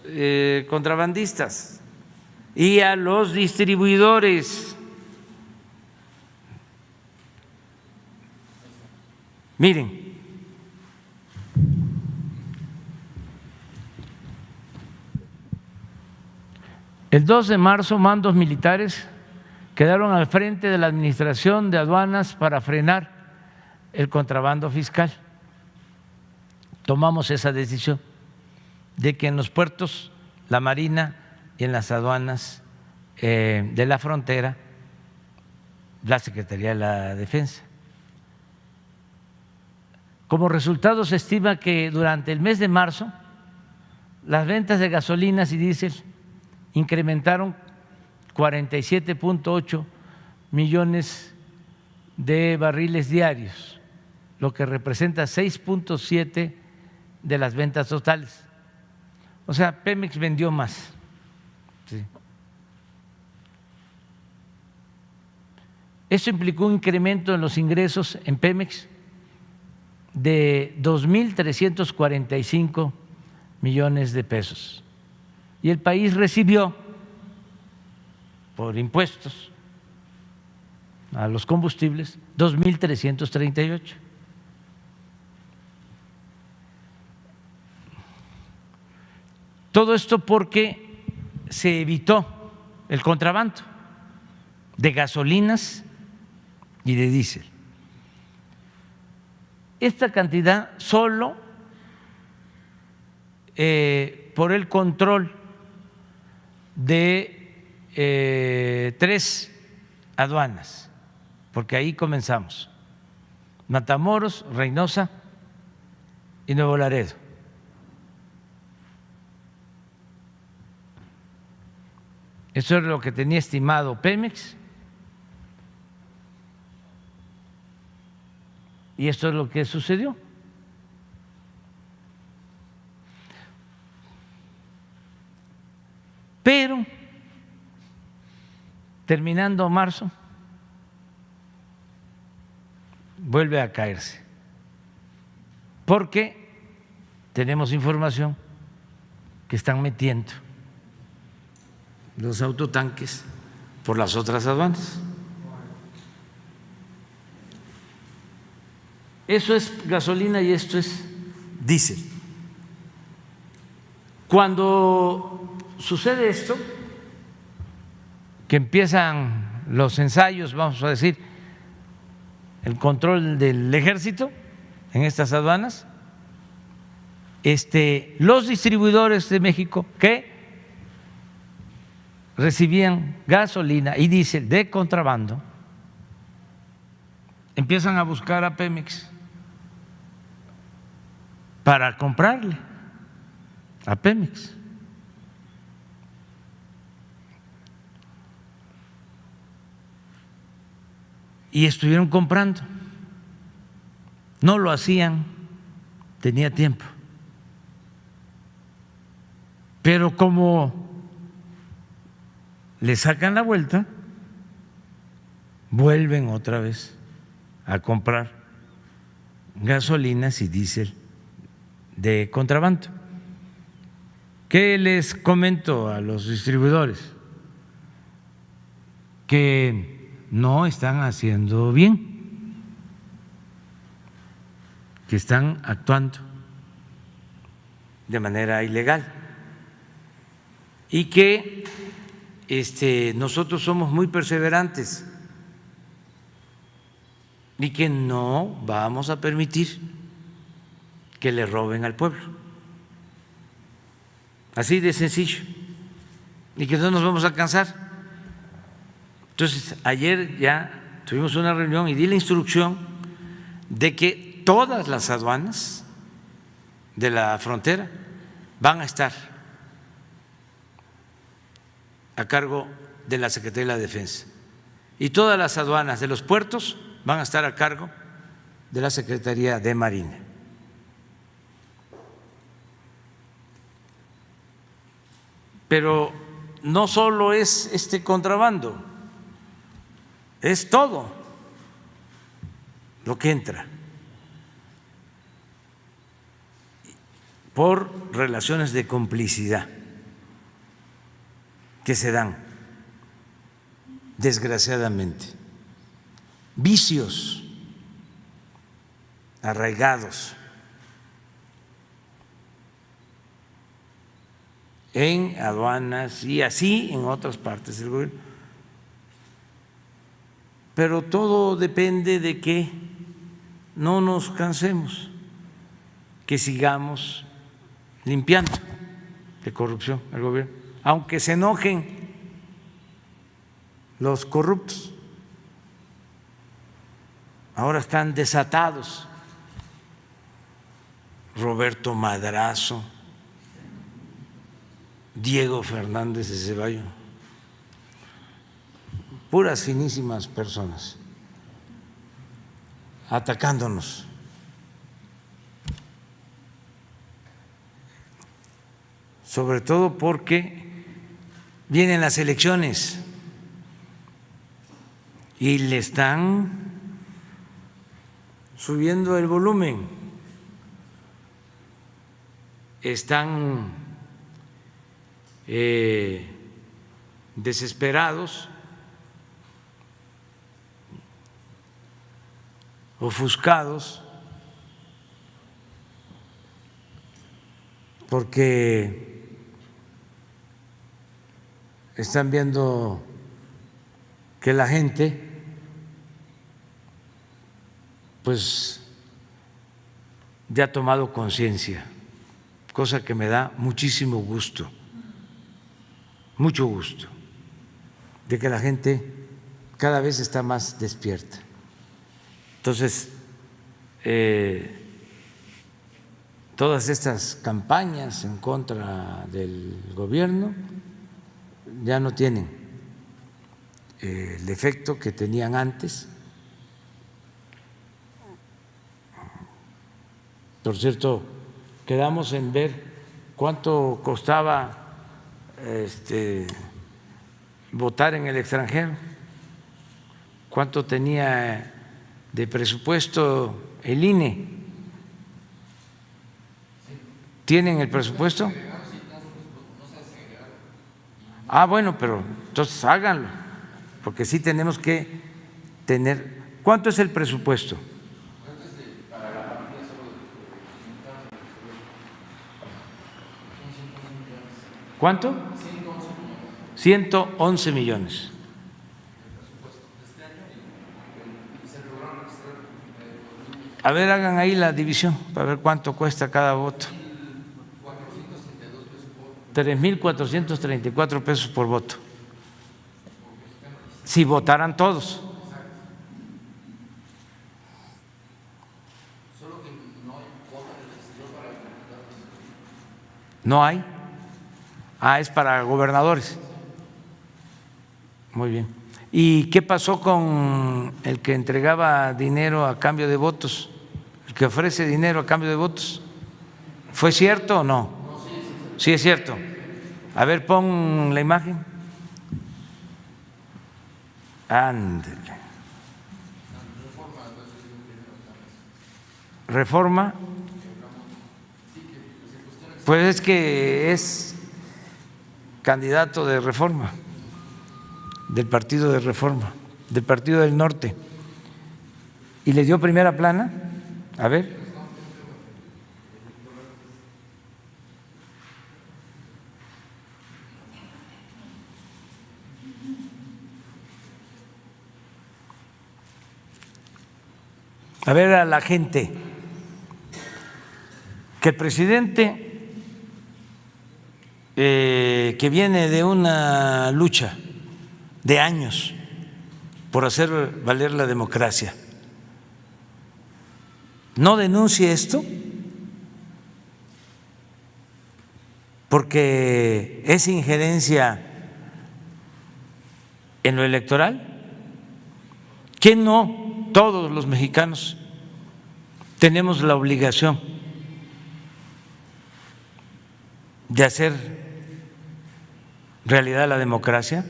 contrabandistas y a los distribuidores. Miren, el 2 de marzo mandos militares quedaron al frente de la Administración de Aduanas para frenar el contrabando fiscal. Tomamos esa decisión de que en los puertos, la Marina y en las aduanas de la frontera, la Secretaría de la Defensa. Como resultado, se estima que durante el mes de marzo las ventas de gasolinas y diésel incrementaron 47.8 millones de barriles diarios, lo que representa 6.7 de las ventas totales. O sea, Pemex vendió más. Sí. Esto implicó un incremento en los ingresos en Pemex de 2.345 millones de pesos. Y el país recibió por impuestos a los combustibles 2.338. Todo esto porque se evitó el contrabando de gasolinas y de diésel. Esta cantidad solo por el control de 3 aduanas, porque ahí comenzamos: Matamoros, Reynosa y Nuevo Laredo. Eso es lo que tenía estimado Pemex y esto es lo que sucedió. Pero terminando marzo vuelve a caerse, porque tenemos información que están metiendo los autotanques por las otras aduanas. Eso es gasolina y esto es diésel. Cuando sucede esto, que empiezan los ensayos, vamos a decir, el control del ejército en estas aduanas, los distribuidores de México que recibían gasolina y diésel de contrabando empiezan a buscar a Pemex para comprarle a Pemex. Y estuvieron comprando. No lo hacían, tenía tiempo. Pero como le sacan la vuelta, vuelven otra vez a comprar gasolinas y diésel de contrabando. ¿Qué les comento a los distribuidores? Que no están haciendo bien, que están actuando de manera ilegal y que nosotros somos muy perseverantes y que no vamos a permitir que le roben al pueblo. Así de sencillo. Y que no nos vamos a cansar. Entonces, ayer ya tuvimos una reunión y di la instrucción de que todas las aduanas de la frontera van a estar a cargo de la Secretaría de la Defensa y todas las aduanas de los puertos van a estar a cargo de la Secretaría de Marina. Pero no solo es este contrabando, es todo lo que entra por relaciones de complicidad que se dan, desgraciadamente, vicios arraigados en aduanas y así en otras partes del gobierno. Pero todo depende de que no nos cansemos, que sigamos limpiando de corrupción al gobierno, aunque se enojen los corruptos. Ahora están desatados. Roberto Madrazo, Diego Fernández de Ceballos, puras finísimas personas atacándonos. Sobre todo porque vienen las elecciones y le están subiendo el volumen, están desesperados, ofuscados, porque están viendo que la gente pues ya ha tomado conciencia, cosa que me da muchísimo gusto, mucho gusto, de que la gente cada vez está más despierta. Entonces, todas estas campañas en contra del gobierno ya no tienen el efecto que tenían antes. Por cierto, quedamos en ver cuánto costaba votar en el extranjero, cuánto tenía de presupuesto el INE. ¿Tienen el presupuesto? Ah, bueno, pero entonces háganlo, porque sí tenemos que tener. ¿Cuánto es el presupuesto? ¿Cuánto? 111 millones. A ver, hagan ahí la división para ver cuánto cuesta cada voto. 3.434 pesos por voto. Si votaran todos. ¿No hay? Ah, es para gobernadores. Muy bien. ¿Y qué pasó con el que entregaba dinero a cambio de votos? El que ofrece dinero a cambio de votos. ¿Fue cierto o no? Sí, es cierto. A ver, pon la imagen. Ándele. Reforma. Pues es que es candidato de Reforma, del Partido de Reforma, del Partido del Norte. Y le dio primera plana. A ver. a ver a la gente que el presidente, que viene de una lucha de años por hacer valer la democracia, no denuncie esto porque es injerencia en lo electoral. ¿Que no todos los mexicanos tenemos la obligación de hacer realidad la democracia?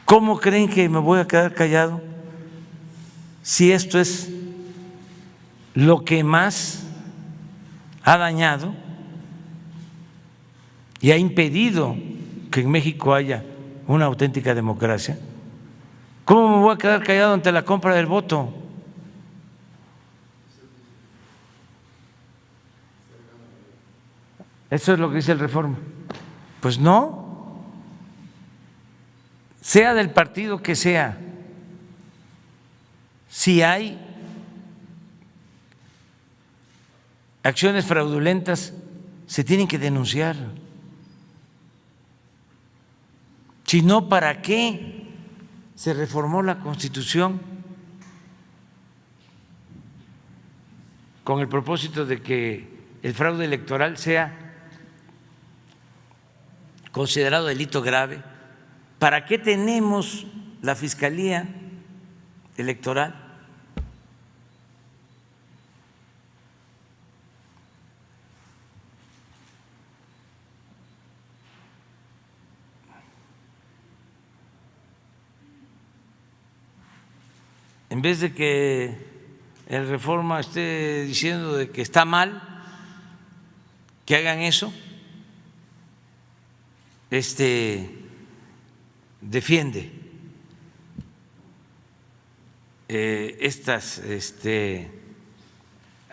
¿Cómo creen que me voy a quedar callado si esto es lo que más ha dañado y ha impedido que en México haya una auténtica democracia? ¿Cómo me voy a quedar callado ante la compra del voto? Eso es lo que dice el Reforma. Pues no, sea del partido que sea, si hay acciones fraudulentas, se tienen que denunciar. Si no, ¿para qué se reformó la Constitución? Con el propósito de que el fraude electoral sea considerado delito grave. ¿Para qué tenemos la Fiscalía Electoral? En vez de que el Reforma esté diciendo de que está mal que hagan eso, defiende estas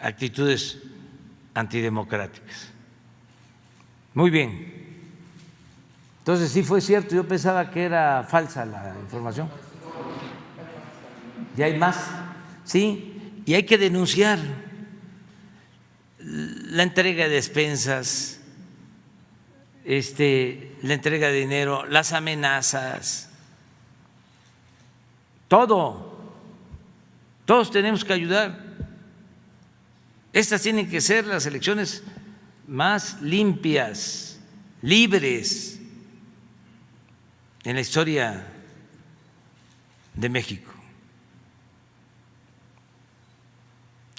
actitudes antidemocráticas. Muy bien. Entonces sí fue cierto, yo pensaba que era falsa la información. Y hay más, sí, y hay que denunciar la entrega de despensas, la entrega de dinero, las amenazas, todo. Todos tenemos que ayudar. Estas tienen que ser las elecciones más limpias, libres en la historia de México.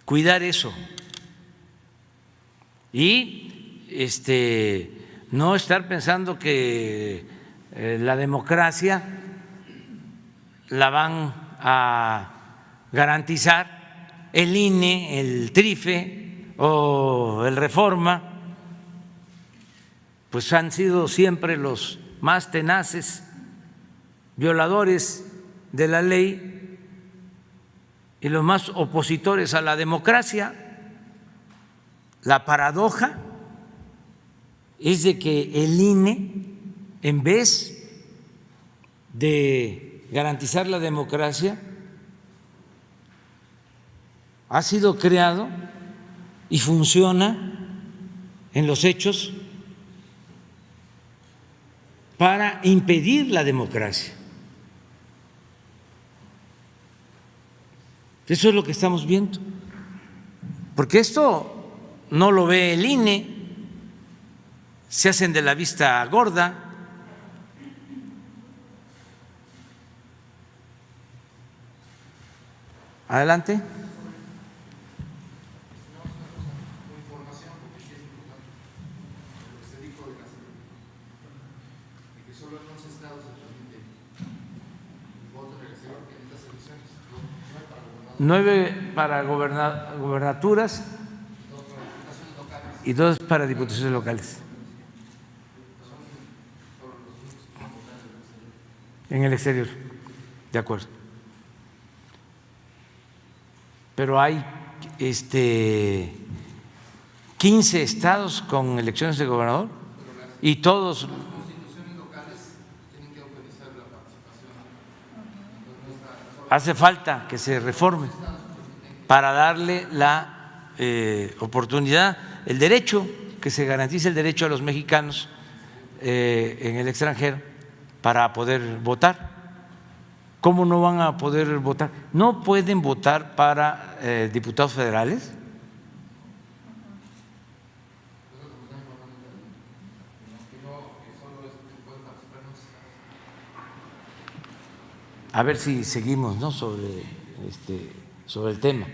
Cuidar eso y no estar pensando que la democracia la van a garantizar el INE, el TRIFE o el Reforma, pues han sido siempre los más tenaces violadores de la ley y los más opositores a la democracia. La paradoja es de que el INE, en vez de garantizar la democracia, ha sido creado y funciona en los hechos para impedir la democracia. Eso es lo que estamos viendo, porque esto no lo ve el INE, se hacen de la vista gorda. Adelante. Nueve para gobernaturas y 2 para diputaciones locales. En el exterior, de acuerdo. Pero hay 15 estados con elecciones de gobernador. y todos. Hace falta que se reforme para darle la oportunidad, el derecho, que se garantice el derecho a los mexicanos en el extranjero para poder votar. ¿Cómo no van a poder votar? ¿No pueden votar para diputados federales? A ver si seguimos, ¿no?, sobre el tema.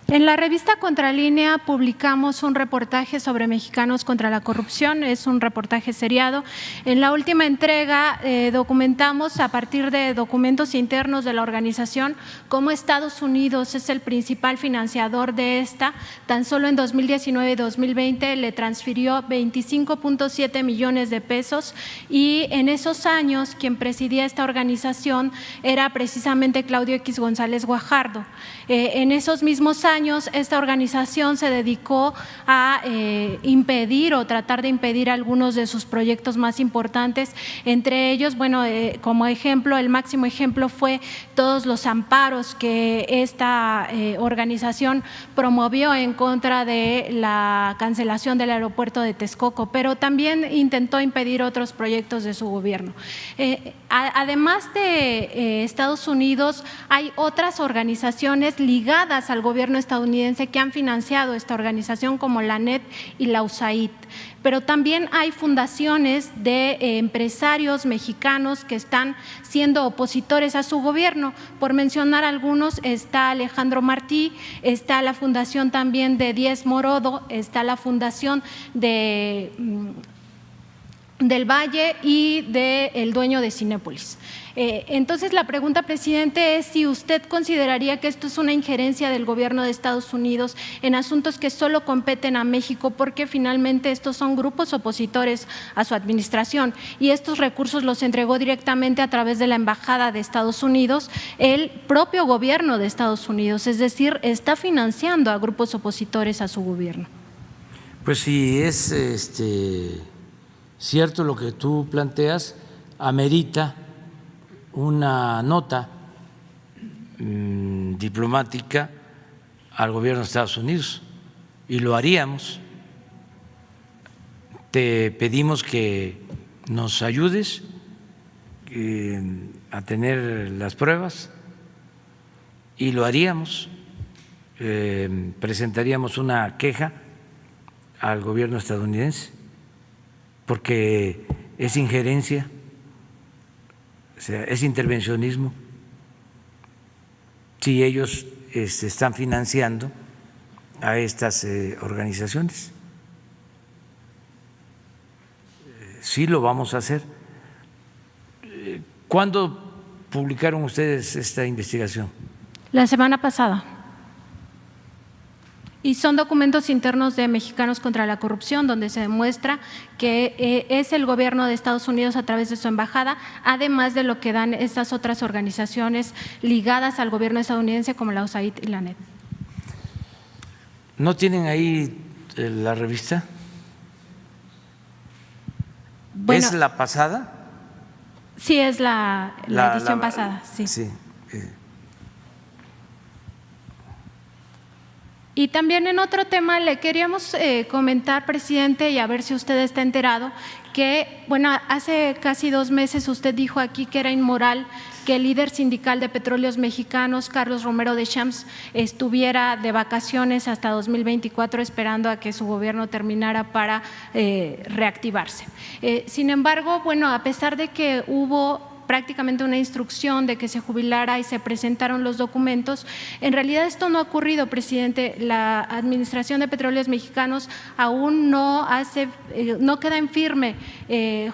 En la revista Contralínea publicamos un reportaje sobre mexicanos contra la corrupción, es un reportaje seriado. En la última entrega documentamos a partir de documentos internos de la organización cómo Estados Unidos es el principal financiador de esta. Tan solo en 2019 y 2020 le transfirió 25.7 millones de pesos y en esos años quien presidía esta organización era precisamente Claudio X González Guajardo. En esos mismos años esta organización se dedicó a impedir o tratar de impedir algunos de sus proyectos más importantes, entre ellos, bueno, como ejemplo, el máximo ejemplo fue todos los amparos que esta organización promovió en contra de la cancelación del aeropuerto de Texcoco, pero también intentó impedir otros proyectos de su gobierno. Además de Estados Unidos, hay otras organizaciones ligadas al gobierno estadounidense que han financiado esta organización, como la ANED y la USAID. Pero también hay fundaciones de empresarios mexicanos que están siendo opositores a su gobierno. Por mencionar algunos, está Alejandro Martí, está la fundación también de Díez Morodo, está la fundación del Valle y del dueño de Cinépolis. Entonces, la pregunta, presidente, es si usted consideraría que esto es una injerencia del gobierno de Estados Unidos en asuntos que solo competen a México, porque finalmente estos son grupos opositores a su administración y estos recursos los entregó directamente a través de la Embajada de Estados Unidos, el propio gobierno de Estados Unidos, es decir, está financiando a grupos opositores a su gobierno. Pues si es cierto lo que tú planteas, amerita una nota diplomática al gobierno de Estados Unidos y lo haríamos. Te pedimos que nos ayudes a tener las pruebas y lo haríamos. Presentaríamos una queja al gobierno estadounidense porque es injerencia, o sea, es intervencionismo. Si ellos están financiando a estas organizaciones, sí lo vamos a hacer. ¿Cuándo publicaron ustedes esta investigación? La semana pasada. Y son documentos internos de Mexicanos contra la Corrupción, donde se demuestra que es el gobierno de Estados Unidos a través de su embajada, además de lo que dan estas otras organizaciones ligadas al gobierno estadounidense como la USAID y la ANED. ¿No tienen ahí la revista? Bueno, ¿Es la pasada? Sí, es la edición pasada, sí. Sí. Y también en otro tema le queríamos comentar, presidente, y a ver si usted está enterado, que, bueno, hace casi 2 meses usted dijo aquí que era inmoral que el líder sindical de Petróleos Mexicanos, Carlos Romero Deschamps, estuviera de vacaciones hasta 2024 esperando a que su gobierno terminara para reactivarse. Sin embargo, bueno, a pesar de que hubo prácticamente una instrucción de que se jubilara y se presentaron los documentos, en realidad esto no ha ocurrido, presidente. La Administración de Petróleos Mexicanos aún no queda en firme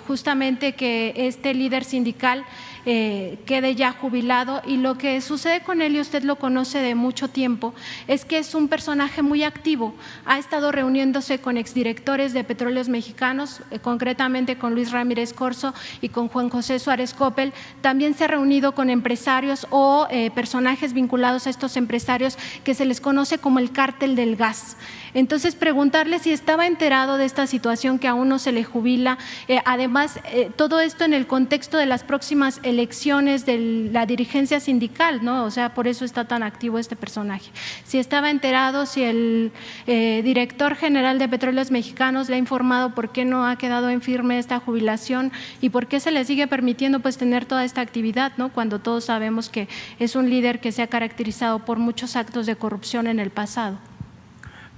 justamente que este líder sindical quede ya jubilado. Y lo que sucede con él, y usted lo conoce de mucho tiempo, es que es un personaje muy activo. Ha estado reuniéndose con exdirectores de Petróleos Mexicanos, concretamente con Luis Ramírez Corzo y con Juan José Suárez Coppel. También se ha reunido con empresarios o personajes vinculados a estos empresarios que se les conoce como el cártel del gas. Entonces, preguntarle si estaba enterado de esta situación que aún no se le jubila. Además, todo esto en el contexto de las próximas elecciones de la dirigencia sindical, ¿no? O sea, por eso está tan activo este personaje. Si estaba enterado, si el director general de Petróleos Mexicanos le ha informado por qué no ha quedado en firme esta jubilación y por qué se le sigue permitiendo pues tener toda esta actividad, ¿no? Cuando todos sabemos que es un líder que se ha caracterizado por muchos actos de corrupción en el pasado.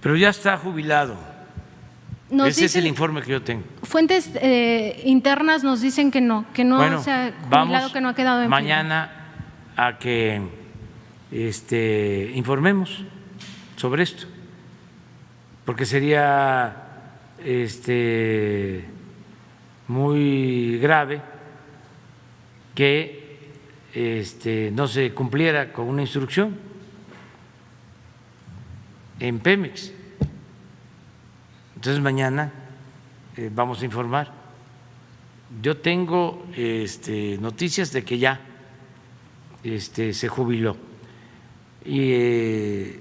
Pero ya está jubilado. Ese es el informe que yo tengo. Fuentes internas nos dicen que no Bueno, se ha jubilado, que no ha quedado en mañana a que informemos sobre esto, porque sería muy grave que no se cumpliera con una instrucción en Pemex. Entonces mañana vamos a informar. Yo tengo noticias de que ya se jubiló y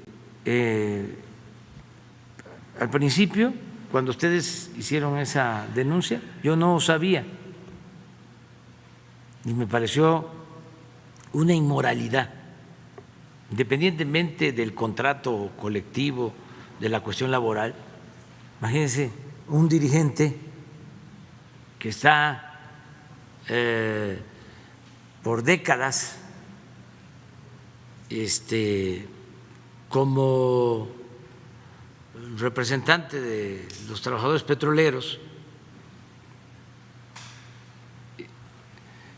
al principio, cuando ustedes hicieron esa denuncia, yo no sabía y me pareció una inmoralidad, independientemente del contrato colectivo, de la cuestión laboral. Imagínense un dirigente que está por décadas como representante de los trabajadores petroleros,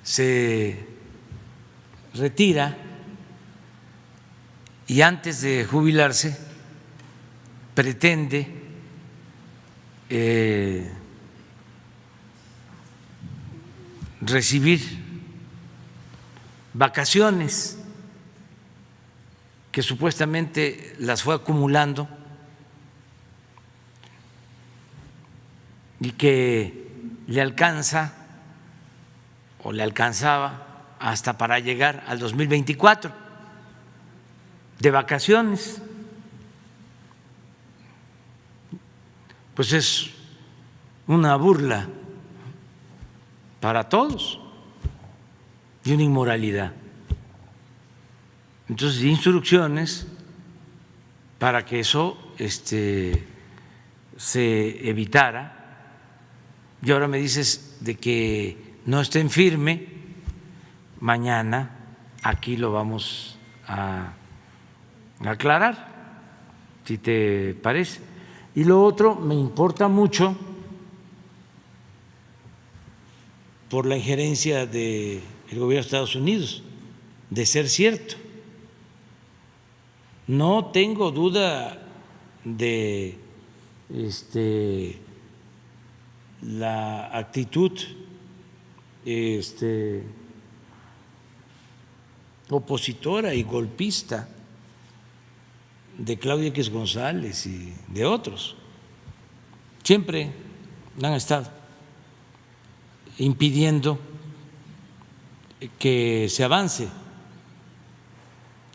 se retira y antes de jubilarse pretende recibir vacaciones que supuestamente las fue acumulando y que le alcanza o le alcanzaba hasta para llegar al 2024 de vacaciones. Pues es una burla para todos y una inmoralidad. Entonces, instrucciones para que eso se evitara. Y ahora me dices de que no estén firme. Mañana aquí lo vamos a aclarar, si te parece. Y lo otro, me importa mucho por la injerencia del gobierno de Estados Unidos, de ser cierto. No tengo duda de la actitud opositora y golpista de Claudio X González y de otros. Siempre han estado impidiendo que se avance.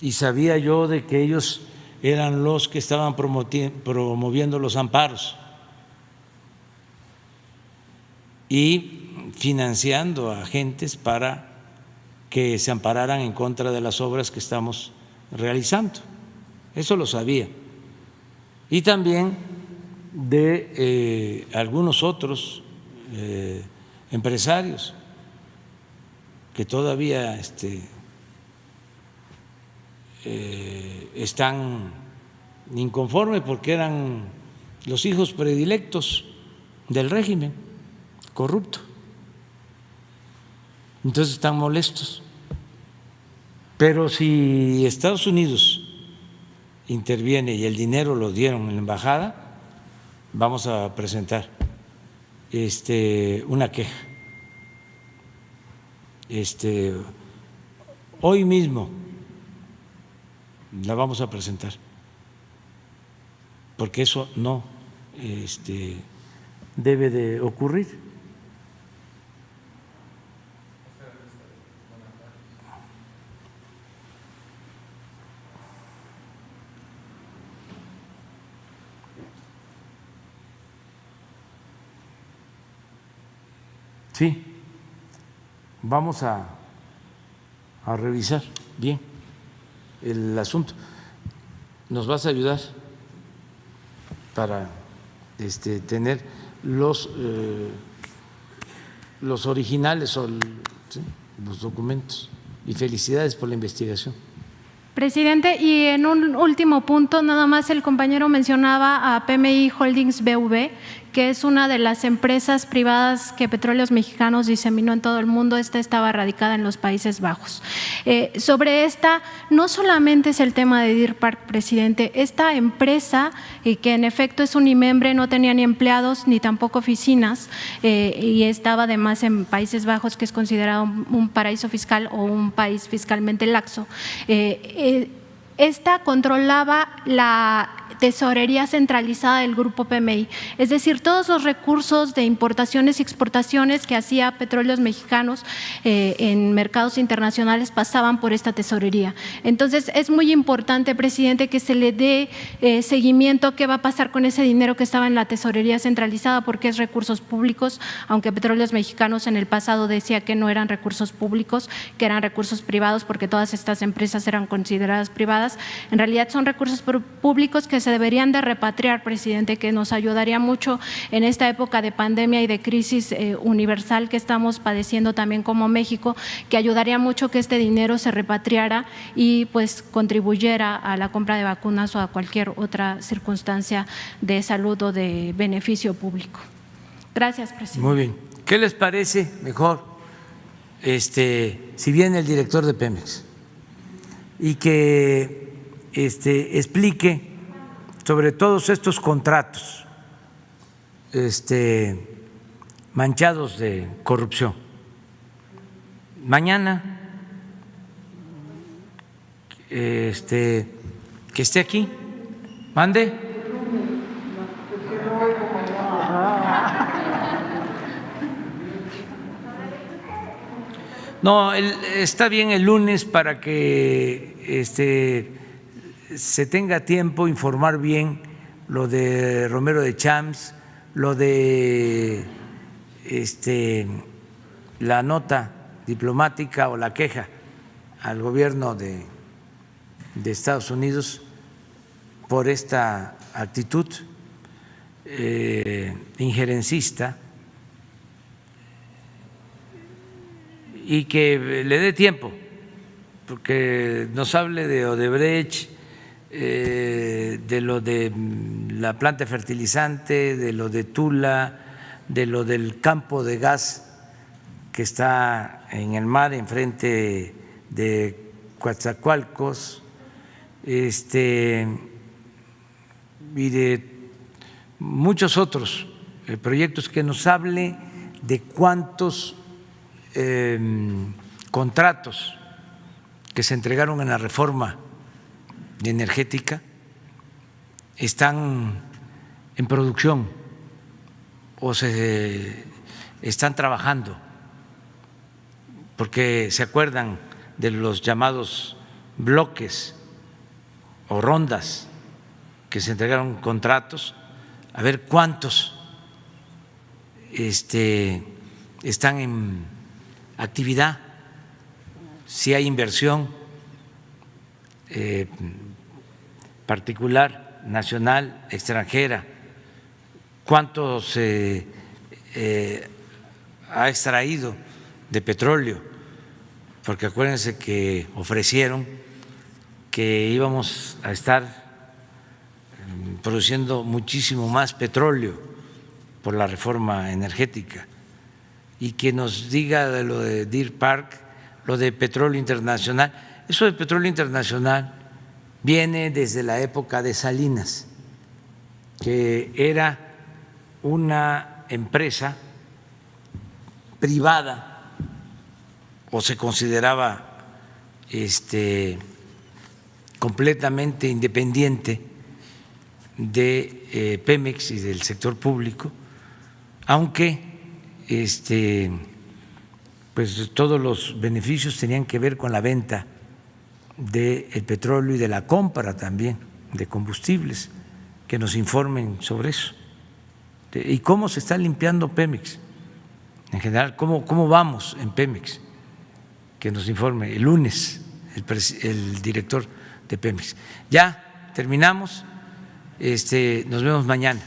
Y sabía yo de que ellos eran los que estaban promoviendo los amparos y financiando a agentes para que se ampararan en contra de las obras que estamos realizando. Eso lo sabía. Y también de algunos otros empresarios que todavía están inconformes porque eran los hijos predilectos del régimen corrupto. Entonces están molestos. Pero si Estados Unidos interviene y el dinero lo dieron en la embajada, vamos a presentar una queja hoy mismo la vamos a presentar, porque eso no debe de ocurrir. Sí, vamos a revisar bien el asunto. ¿Nos vas a ayudar para tener los originales o los documentos? Y felicidades por la investigación. Presidente, y en un último punto, nada más el compañero mencionaba a PMI Holdings BV, que es una de las empresas privadas que Petróleos Mexicanos diseminó en todo el mundo. Esta estaba radicada en los Países Bajos. Sobre esta, no solamente es el tema de Deer Park, presidente, esta empresa, que en efecto es unimembre, no tenía ni empleados ni tampoco oficinas, y estaba además en Países Bajos, que es considerado un paraíso fiscal o un país fiscalmente laxo. Esta controlaba la tesorería centralizada del Grupo PMI, es decir, todos los recursos de importaciones y exportaciones que hacía Petróleos Mexicanos en mercados internacionales pasaban por esta tesorería. Entonces, es muy importante, presidente, que se le dé seguimiento a qué va a pasar con ese dinero que estaba en la tesorería centralizada, porque es recursos públicos, aunque Petróleos Mexicanos en el pasado decía que no eran recursos públicos, que eran recursos privados, porque todas estas empresas eran consideradas privadas. En realidad son recursos públicos que se deberían de repatriar, presidente, que nos ayudaría mucho en esta época de pandemia y de crisis universal que estamos padeciendo también como México, que ayudaría mucho que este dinero se repatriara y pues contribuyera a la compra de vacunas o a cualquier otra circunstancia de salud o de beneficio público. Gracias, presidente. Muy bien. ¿Qué les parece mejor si viene el director de Pemex y que explique sobre todos estos contratos manchados de corrupción? Mañana que esté aquí, mande. No, está bien el lunes para que se tenga tiempo informar bien lo de Romero de Champs, lo de la nota diplomática o la queja al gobierno de Estados Unidos por esta actitud injerencista, y que le dé tiempo, porque nos hable de Odebrecht, de lo de la planta fertilizante, de lo de Tula, de lo del campo de gas que está en el mar enfrente de Coatzacoalcos, y de muchos otros proyectos, que nos hable de cuántos contratos que se entregaron en la reforma energética están en producción o se están trabajando, porque se acuerdan de los llamados bloques o rondas que se entregaron contratos, a ver cuántos están en actividad, si hay inversión particular, nacional, extranjera, cuánto se ha extraído de petróleo, porque acuérdense que ofrecieron que íbamos a estar produciendo muchísimo más petróleo por la reforma energética, y que nos diga de lo de Deer Park, lo de Petróleo Internacional. Eso de Petróleo Internacional viene desde la época de Salinas, que era una empresa privada o se consideraba completamente independiente de Pemex y del sector público, aunque pues todos los beneficios tenían que ver con la venta del petróleo y de la compra también de combustibles, que nos informen sobre eso. ¿Y cómo se está limpiando Pemex? En general, ¿cómo vamos en Pemex? Que nos informe el lunes el director de Pemex. Ya terminamos, nos vemos mañana.